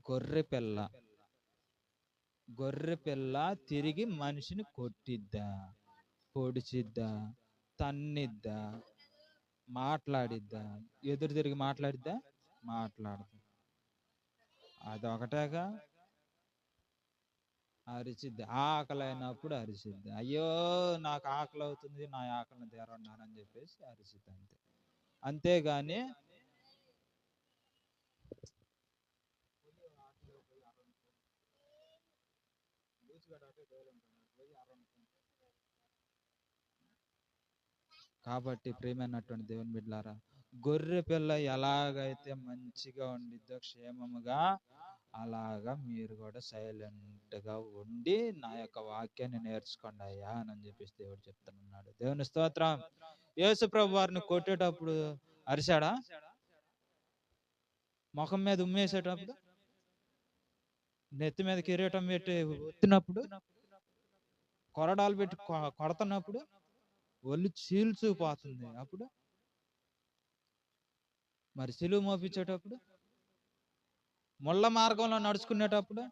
గొర్రె పిల్ల తిరిగి మనిషిని కొట్టిద్దా, పొడిచిద్దా, తన్నిద్దా, మాట్లాడిద్దా? ఎదురు తిరిగి మాట్లాడిద్దా? మాట్లాడదు. అదొకటేగా. అరిచిద్ది, ఆకలి అయినప్పుడు అరిచిద్ది, అయ్యో నాకు ఆకలి అవుతుంది, నా ఆకలిని తీరన్నారని చెప్పేసి అరిచిద్ది, అంతే. అంతేగాని కాబట్టి ప్రియమైనటువంటి దేవుని బిడ్డలారా, గొర్రె పిల్ల ఎలాగైతే మంచిగా ఉండిద్దో క్షేమముగా, అలాగా మీరు కూడా సైలెంట్ గా ఉండి నా యొక్క వాక్యాన్ని నేర్చుకోండి అయ్యా అని చెప్పేసి దేవుడు చెప్తున్నాడు. దేవుని స్తోత్రం. యేసు ప్రభు వారిని కొట్టేటప్పుడు అరిశాడా? ముఖం మీద ఉమ్మేసేటప్పుడు, నెత్తి మీద కిరీటం పెట్టి ఒత్తినప్పుడు, కొరడాలు పెట్టి కొడుతున్నప్పుడు, ఒళ్ళు చీల్చుకుపోతుంది అప్పుడు, మరి సిలువ మోపించేటప్పుడు, ముళ్ళ మార్గంలో నడుచుకునేటప్పుడు,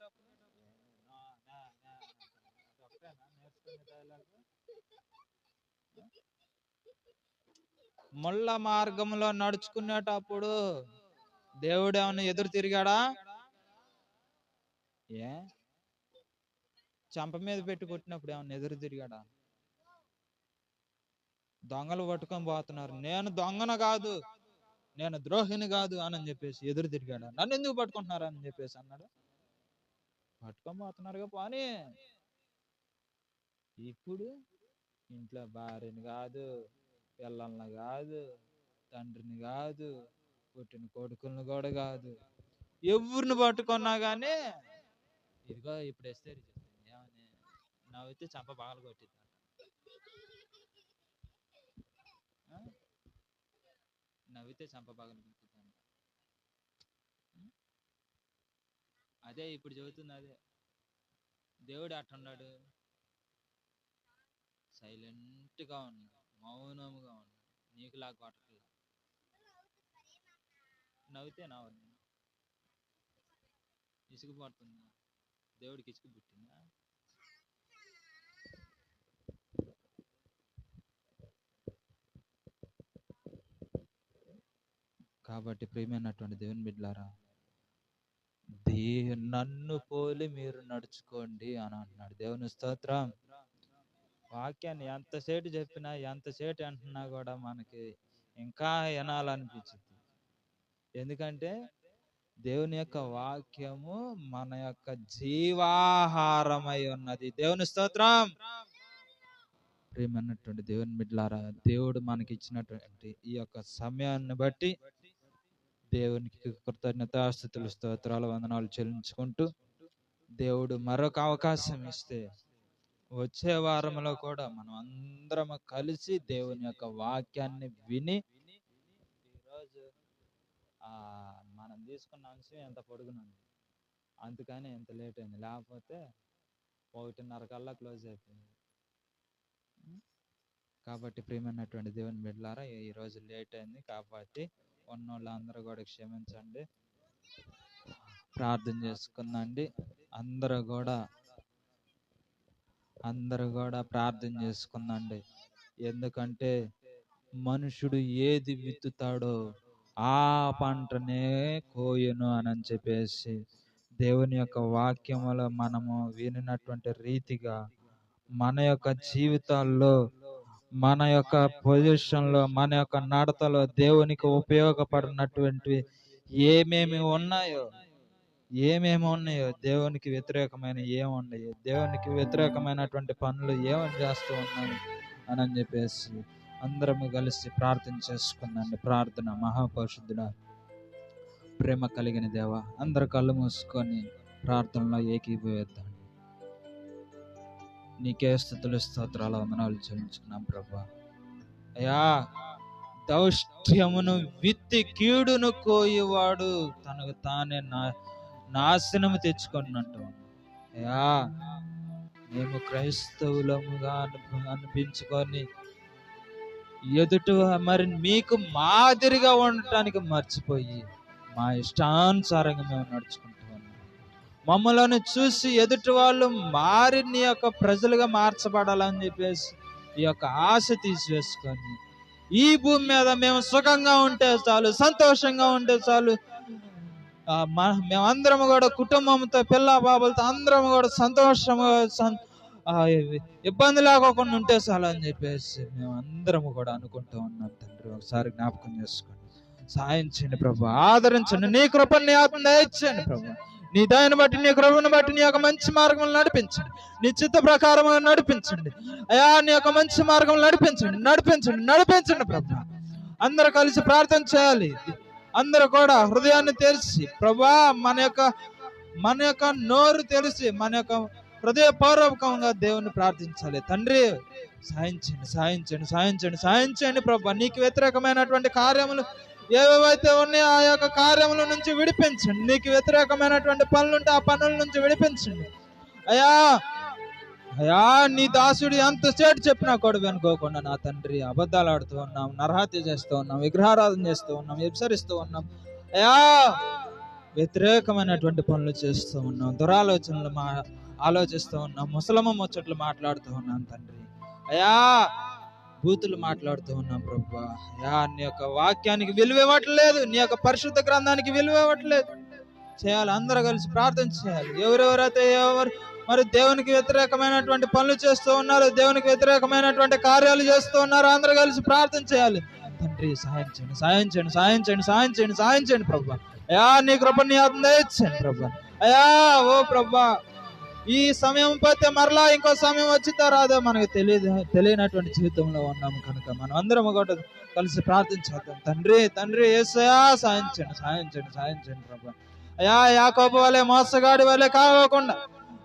ముళ్ళ మార్గంలో నడుచుకునేటప్పుడు దేవుడు ఏమన్నా ఎదురు తిరిగాడా? ఏ చంప మీద పెట్టి కొట్టినప్పుడు ఏమన్నా ఎదురు తిరిగాడా? దొంగలు పట్టుకొని పోతున్నారు, నేను దొంగను కాదు, నేను ద్రోహిని కాదు అని చెప్పేసి ఎదురు తిరిగాడా? నన్ను ఎందుకు పట్టుకుంటున్నారు అని చెప్పేసి అన్నాడు. పట్టుకొని పోతున్నారుగా పోనీ. ఇప్పుడు ఇంట్లో భార్యని కాదు, పిల్లల్ని కాదు, తండ్రిని కాదు, పుట్టిన కొడుకులను కూడా కాదు, ఎవరిని పట్టుకున్నా గానీ ఇదిగో ఇప్పుడు వేస్తే ఏమని నవ్వితే చంప పగలు కొట్టిద్దంట. నవ్వితే చంప పగలు కొట్టిద్దంట. అదే ఇప్పుడు చెబుతుంది. అదే దేవుడు అట్టున్నాడు, సైలెంట్ గా ఉన్నాడు, మౌనముగా ఉన్నాడు, నీకులా కొట్టట్లా. నవ్వితే నవ్వదు, ఇసుగు పడుతుందా? దేవుడికి ఇసుగు పుట్టిందా? కాబట్టి ప్రియమైనటువంటి దేవుని బిడ్డలారా, నన్ను పోలి మీరు నడుచుకోండి అని అంటున్నాడు. దేవుని స్తోత్రం. వాక్యాన్ని ఎంతసేటు చెప్పినా, ఎంతసేటు అంటున్నా కూడా మనకి ఇంకా వినాలనిపించింది. ఎందుకంటే దేవుని యొక్క వాక్యము మన యొక్క జీవాహారమై ఉన్నది. దేవుని స్తోత్రం. ప్రియమైనటువంటి దేవుని బిడ్డలారా, దేవుడు మనకి ఇచ్చినటువంటి ఈ యొక్క సమయాన్ని బట్టి దేవునికి కృతజ్ఞతాస్తుతులు, స్తోత్రాలు, వందనాలు చెల్లించుకుంటూ, దేవుడు మరొక అవకాశం ఇస్తే వచ్చే వారంలో కూడా మనం అందరం కలిసి దేవుని యొక్క వాక్యాన్ని విని, ఈరోజు మనం తీసుకున్న అంశం ఎంత పొడుగునుంది, అందుకని ఎంత లేట్ అయింది, లేకపోతే 1:30 కల్లా క్లోజ్ అయిపోయింది. కాబట్టి ప్రియమైనటువంటి దేవుని బిడ్డలారా, ఈరోజు లేట్ అయింది కాబట్టి ఉన్నోళ్ళందరూ కూడా క్షమించండి, ప్రార్థన చేసుకుందండి. అందరూ కూడా ప్రార్థన చేసుకుందండి. ఎందుకంటే మనుషుడు ఏది విత్తుతాడో ఆ పంటనే కోయును అని చెప్పేసి దేవుని యొక్క వాక్యములో మనము వినినటువంటి రీతిగా మన యొక్క జీవితాల్లో మన యొక్క పొజిషన్లో, మన యొక్క నడతలో దేవునికి ఉపయోగపడినటువంటి ఏమేమి ఉన్నాయో దేవునికి వ్యతిరేకమైన ఏమున్నాయో, దేవునికి వ్యతిరేకమైనటువంటి పనులు ఏమని చేస్తూ ఉన్నాయి అని చెప్పేసి అందరము కలిసి ప్రార్థన చేసుకుందండి. ప్రార్థన. మహాపరిశుద్ధుడా, ప్రేమ కలిగిన దేవ, అందరు కళ్ళు మూసుకొని ప్రార్థనలో ఏకీభవిద్దాం. నీకే స్తుతులు స్తోత్రాలు వందనాలు చెల్లించుకున్నాం ప్రభా. అయ్యా, దౌష్ట్యమును విత్తి కీడును కోయివాడు తనకు తానే నాశనము తెచ్చుకున్నట్టు. అయ్యా, మేము క్రైస్తవులముగా అనిపించుకొని ఎదుటి మరి మీకు మాదిరిగా ఉండటానికి మర్చిపోయి మా ఇష్టానుసారంగా మేము నడుచుకుంటూ ఉన్నాం. మమ్మల్ని చూసి ఎదుటి వాళ్ళు మారి నీ యొక్క ప్రజలుగా మార్చబడాలని చెప్పేసి ఈ యొక్క ఆశ తీసివేసుకొని ఈ భూమి మీద మేము సుఖంగా ఉంటే చాలు, సంతోషంగా ఉంటే చాలు, మేమందరం కూడా కుటుంబంతో పిల్ల బాబులతో అందరం కూడా సంతోషంగా ఇబ్బంది లేకోకుండా ఉంటే చాలు అని చెప్పేసి మేము అందరము కూడా అనుకుంటూ ఉన్నాం. తండ్రి, ఒకసారి జ్ఞాపకం చేసుకోండి, సాయం చేయండి ప్రభు, ఆదరించండి, నీ కృపని ఆత్మ దయచేయండి ప్రభు. నీ దయను బట్టి, నీ కృపను బట్టి నీ యొక్క మంచి మార్గంలో నడిపించండి, నీ చిత్త ప్రకారం నడిపించండి అయ్యా, నీ యొక్క మంచి మార్గంలో నడిపించండి ప్రభు. అందరూ కలిసి ప్రార్థన చేయాలి. అందరూ కూడా హృదయాన్ని తెరిచి ప్రభా, మన యొక్క నోరు తెరిచి మన యొక్క హృదయపూర్వకంగా దేవుని ప్రార్థించాలి. తండ్రి, సాయం చేయండి ప్రభా. నీకు వ్యతిరేకమైనటువంటి కార్యములు ఏవైతే ఉన్నాయో ఆ యొక్క కార్యముల నుంచి విడిపించండి. నీకు వ్యతిరేకమైనటువంటి పనులుంటే ఆ పనుల నుంచి విడిపించండి అయ్యా. నీ దాసుడు ఎంతసేపు చెప్పినా కూడా వెనుకోకుండా నా తండ్రి అబద్ధాలు ఆడుతూ ఉన్నాం, నరహత్య చేస్తూ ఉన్నాం, విగ్రహారాధన చేస్తూ ఉన్నాం, వ్యభిచరిస్తూ ఉన్నాం అయ్యా, వ్యతిరేకమైనటువంటి పనులు చేస్తూ ఉన్నాం, దురాలోచనలు ఆలోచిస్తూ ఉన్నాం, ముసలమ్మ ముచ్చట్లు మాట్లాడుతూ ఉన్నాం తండ్రి అయ్యా, బూతులు మాట్లాడుతూ ఉన్నాం ప్రభా అయ్యా. నీ యొక్క వాక్యానికి విలువ ఇవ్వట్లేదు, నీ యొక్క పరిశుద్ధ గ్రంథానికి విలువ ఇవ్వట్లేదు. చేయాలి, అందరూ కలిసి ప్రార్థన చేయాలి. ఎవరెవరైతే మరి దేవునికి వ్యతిరేకమైనటువంటి పనులు చేస్తూ ఉన్నారు, దేవునికి వ్యతిరేకమైనటువంటి కార్యాలు చేస్తూ ఉన్నారు, అందరూ కలిసి ప్రార్థన చేయాలి. తండ్రి, సాయం చేయండి ప్రభా అయ్యా. నీ కృపని దయచేయండి ప్రభా అయ్యా. ఓ ప్రభా, ఈ సమయం పోతే మరలా ఇంకో సమయం వచ్చిందో రాదో మనకు తెలియనటువంటి జీవితంలో ఉన్నాము కనుక మనం అందరం కూడా కలిసి ప్రార్థించేద్దాం. తండ్రి యేసయ్యా, సాయం చేయండి ప్రభా అయ్యా. యాకోబు వలె మోసగాడి వలె కాకుండా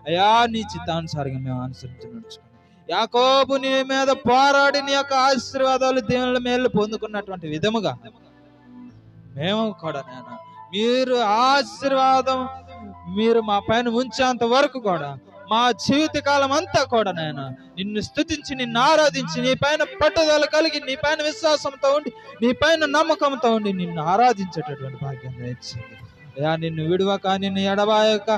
అయ్యా, నీ చిత్తానుసారంగా మేము అనుసరించి నడుచుకున్నాం. యాకోబు నీ మీద పోరాడి నీ యొక్క ఆశీర్వాదాలు దేవుళ్ళ మేలు పొందుకున్నటువంటి విధముగా మేము కూడా నేను మీరు ఆశీర్వాదం మీరు మా పైన ఉంచేంత వరకు కూడా మా జీవిత కాలం అంతా కూడా నేను నిన్ను స్తుతించి, నిన్ను ఆరాధించి, నీ పైన పట్టుదల కలిగి, నీ పైన విశ్వాసంతో ఉండి, నీ పైన నమ్మకంతో ఉండి నిన్ను ఆరాధించేటటువంటి భాగ్యం దయచేయండి అయ్యా. నిన్ను విడువక, నిన్ను ఎడబాయక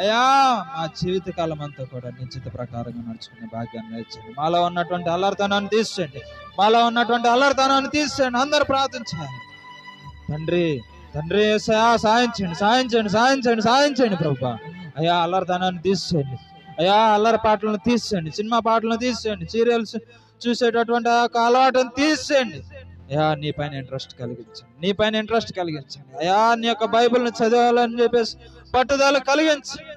అయ్యా, మా జీవిత కాలం అంతా కూడా నీ చిత్త ప్రకారంగా నడుచుకునే భాగ్యాన్ని దయచేయండి. మాలో ఉన్నటువంటి అల్లరితనాన్ని తీసేయండి. అందరూ ప్రార్థించాలి. తండ్రి యేసయ్యా, సాయం చేయండి ప్రభా అయ్యా. అల్లరితనాన్ని తీసేయండి అయ్యా, అల్లరి పాటలను తీసేయండి, సినిమా పాటలను తీసేయండి, సీరియల్స్ చూసేటటువంటి అలవాటును తీసేయండి అయ్యా. నీ పైన ఇంట్రెస్ట్ కలిగించండి అయ్యా. నీ యొక్క బైబిల్ని చదవాలని చెప్పేసి పట్టుదల కలిగించండి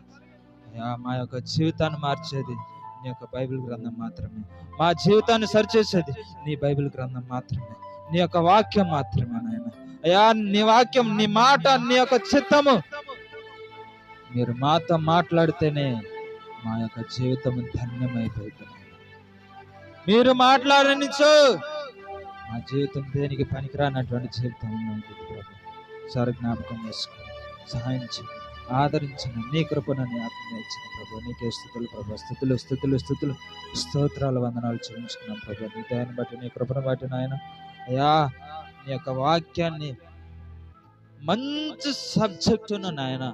అయ్యా. మా యొక్క జీవితాన్ని మార్చేది నీ యొక్క బైబిల్ గ్రంథం మాత్రమే, మా జీవితాన్ని సరిచేసేది నీ బైబిల్ గ్రంథం మాత్రమే, నీ యొక్క వాక్యం మాత్రమే నాయన అయ్యా. నీ వాక్యం, నీ మాట, నీ యొక్క చిత్తము మీరు మాతో మాట్లాడితేనే మా యొక్క జీవితం ధన్యమైపోతుంది. మీరు మాట్లాడనిచో మా జీవితం దేనికి పనికిరానటువంటి జీవితం సార్ జ్ఞాపకం చేసుకోండి, సహాయం చేయండి, ఆదరించండి. నీ కృపను నీ ఆత్మ ఇచ్చిన ప్రభు నీకే స్తుతులు ప్రభు, స్తుతులు స్తోత్రాలు వందనాలు చెల్లించుకున్నాం ప్రభు. నీ దయను బట్టి, నీ కృపను బట్టి నాయన అయ్యా, నీ యొక్క వాక్యాన్ని మంచి సబ్జెక్టును నాయన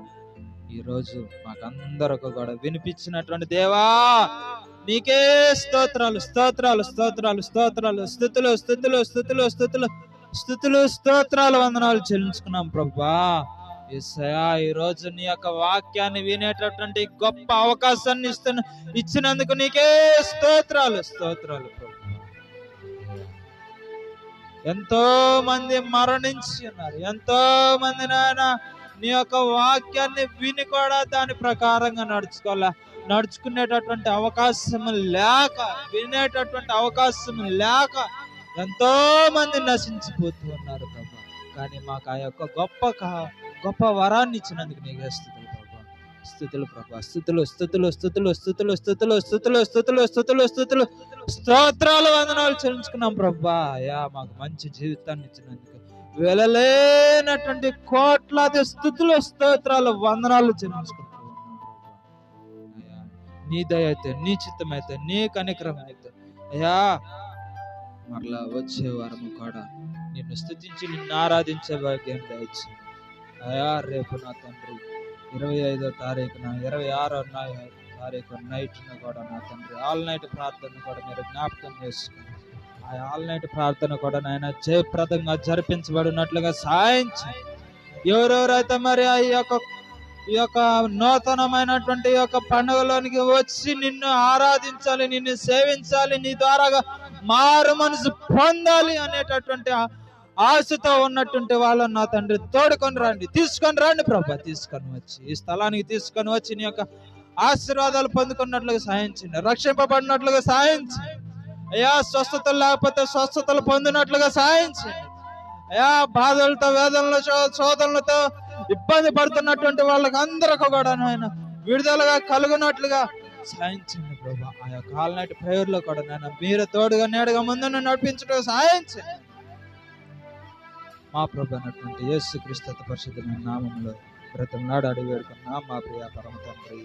ఈరోజు మాకందరకు కూడా వినిపించినటువంటి దేవా నీకే స్తోత్రాలు స్తోత్రాలు వందనాలు చెల్లించుకున్నాం ప్రభా. యేసయ్యా, ఈ రోజు నీ యొక్క వాక్యాన్ని వినేటటువంటి గొప్ప అవకాశాన్ని ఇచ్చినందుకు నీకే స్తోత్రాలు ప్రభా. ఎంతో మంది మరణించి ఉన్నారు. ఎంతో మంది నాయన నీ యొక్క వాక్యాన్ని విని కూడా దాని ప్రకారంగా నడుచుకునేటటువంటి అవకాశం లేక, వినేటటువంటి అవకాశం లేక ఎంతో మంది నశించిపోతూ ఉన్నారు ప్రభా. కానీ మాకు ఆ యొక్క గొప్ప వరాన్ని ఇచ్చినందుకు నీకు స్తుతులు ప్రభా. స్తుతులు ప్రభా. స్తుతులు స్తోత్రాలు, వందనాలు చెల్లించుకున్నాం ప్రభా. అయ్యా మాకు మంచి జీవితాన్ని ఇచ్చినందుకు వెళ్ళలేనటువంటి కోట్లాది స్తుతులు, స్తోత్రాలు, వందనాలు చెల్లించుకుంటూ ఉన్నాం ప్రభా. అయ్యా నీ దయ అయితే, నీ చిత్తం అయితే, నీ కనికరం అయితే అయ్యా మరలా వచ్చే వారము కూడా నిన్ను స్తుతించి నిన్ను ఆరాధించే భాగ్యం దయచి అయ్యా. రేపు నా తండ్రి 25వ తారీఖున 26వ తారీఖు నైట్న కూడా నా తండ్రి ఆల్ నైట్ ప్రార్థన కూడా మీరు జ్ఞాపకం చేసుకుని ఆ ఆల్ నైట్ ప్రార్థన కూడా నాయన జయప్రదంగా జరిపించబడినట్లుగా సాయించి ఎవరెవరైతే మరి ఈ యొక్క నూతనమైనటువంటి ఈ యొక్క పండుగలోనికి వచ్చి నిన్ను ఆరాధించాలి, నిన్ను సేవించాలి, నీ ద్వారాగా మారు మనసు పొందాలి అనేటటువంటి ఆశతో ఉన్నటువంటి వాళ్ళని నా తండ్రి తీసుకొని రండి ప్రభా. తీసుకొని వచ్చి ఈ స్థలానికి తీసుకొని వచ్చి నీ యొక్క ఆశీర్వాదాలు పొందుకున్నట్లుగా సాయించండి, రక్షింపబడినట్లుగా సాయించండి అయ్యా. స్వస్థతలు లేకపోతే స్వస్థతలు పొందినట్లుగా సాయించండి అయ్యా. బాధలతో, వేదనలతో, శోధనలతో ఇబ్బంది పడుతున్నటువంటి వాళ్ళకి అందరికీ కూడా నాయన విడుదలగా కలుగునట్లుగా సాయించండి ప్రభా. ఆ యొక్క ఆల్ నైట్ ప్రేయర్లో కూడా నాయన మీరు తోడుగా నేడుగా ముందు నడిపించడం సాయించండి మా ప్రభు అన్నటువంటి యేసుక్రీస్తు పరిశుద్ధమైన నామములో బ్రతిమలాడి అడిగి వేడుకున్నా మా ప్రియ పరమ తండ్రి,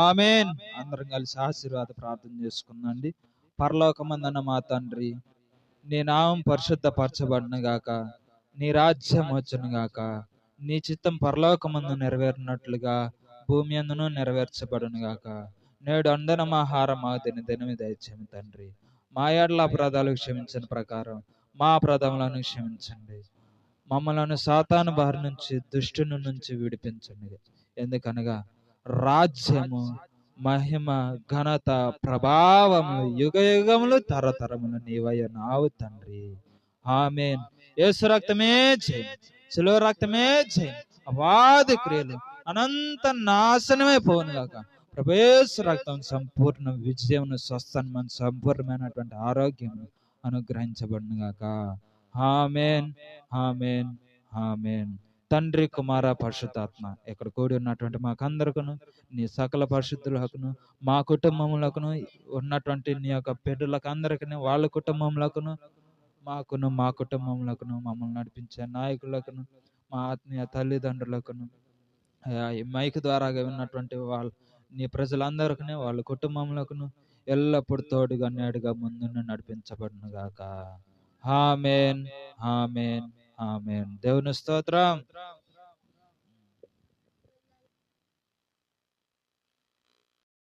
ఆమేన్. అందరం కలిసి ఆశీర్వాద ప్రార్థన చేసుకుందండి. పరలోకమందున్న మా తండ్రి, నీ నామం పరిశుద్ధపరచబడును గాక, నీ రాజ్యం వచ్చును గాక, నీ చిత్తం పరలోకమందు నెరవేరినట్లుగా భూమి అందును నెరవేర్చబడును గాక. నేడు అందరం ఆహారం మా దినదినమి దయచేమి తండ్రి. మా ఏడ్ల అపరాధాలు క్షమించిన ప్రకారం మా అపరాధములను క్షమించండి. మమ్మలను సాతాను బారి నుంచి, దుష్టుని నుంచి విడిపించండి. ఎందుకనగా రాజ్యము, మహిమ, ఘనత, ప్రభావములు యుగ యుగములు తరతరములు నీవయ్యున్నావు తండ్రి. ఆమేన్. యేసు రక్తమే జయం, శిలువ రక్తమే జయం. అవాది క్రియలు అనంత నాశనమే పోను గాక. ప్రభు యేసు రక్తం సంపూర్ణ విజయమును, స్వస్థను, సంపూర్ణమైనటువంటి ఆరోగ్యం అనుగ్రహించబడును గాక. ఆమేన్, ఆమేన్, ఆమేన్. తండ్రి, కుమార, పరిశుద్ధాత్మ ఇక్కడ కూడి ఉన్నటువంటి మాకందరికను, నీ సకల పరిశుద్ధులకును, మా కుటుంబములకును, ఉన్నటువంటి నీ యొక్క బిడ్డలకు అందరికీ, వాళ్ళ కుటుంబములకును, మా కుటుంబములకును, మమ్మల్ని నడిపించే నాయకులకును, మా ఆత్మీయ తల్లిదండ్రులకును, ఈ మైక్ ద్వారా ఉన్నటువంటి నీ ప్రజలందరికీ, వాళ్ళ కుటుంబములకును ఎల్లప్పుడు తోడుగా నేడుగా ముందు నడిపించబడును గాక. ఆమేన్, ఆమేన్, ఆమేన్. దేవుని స్తోత్రం.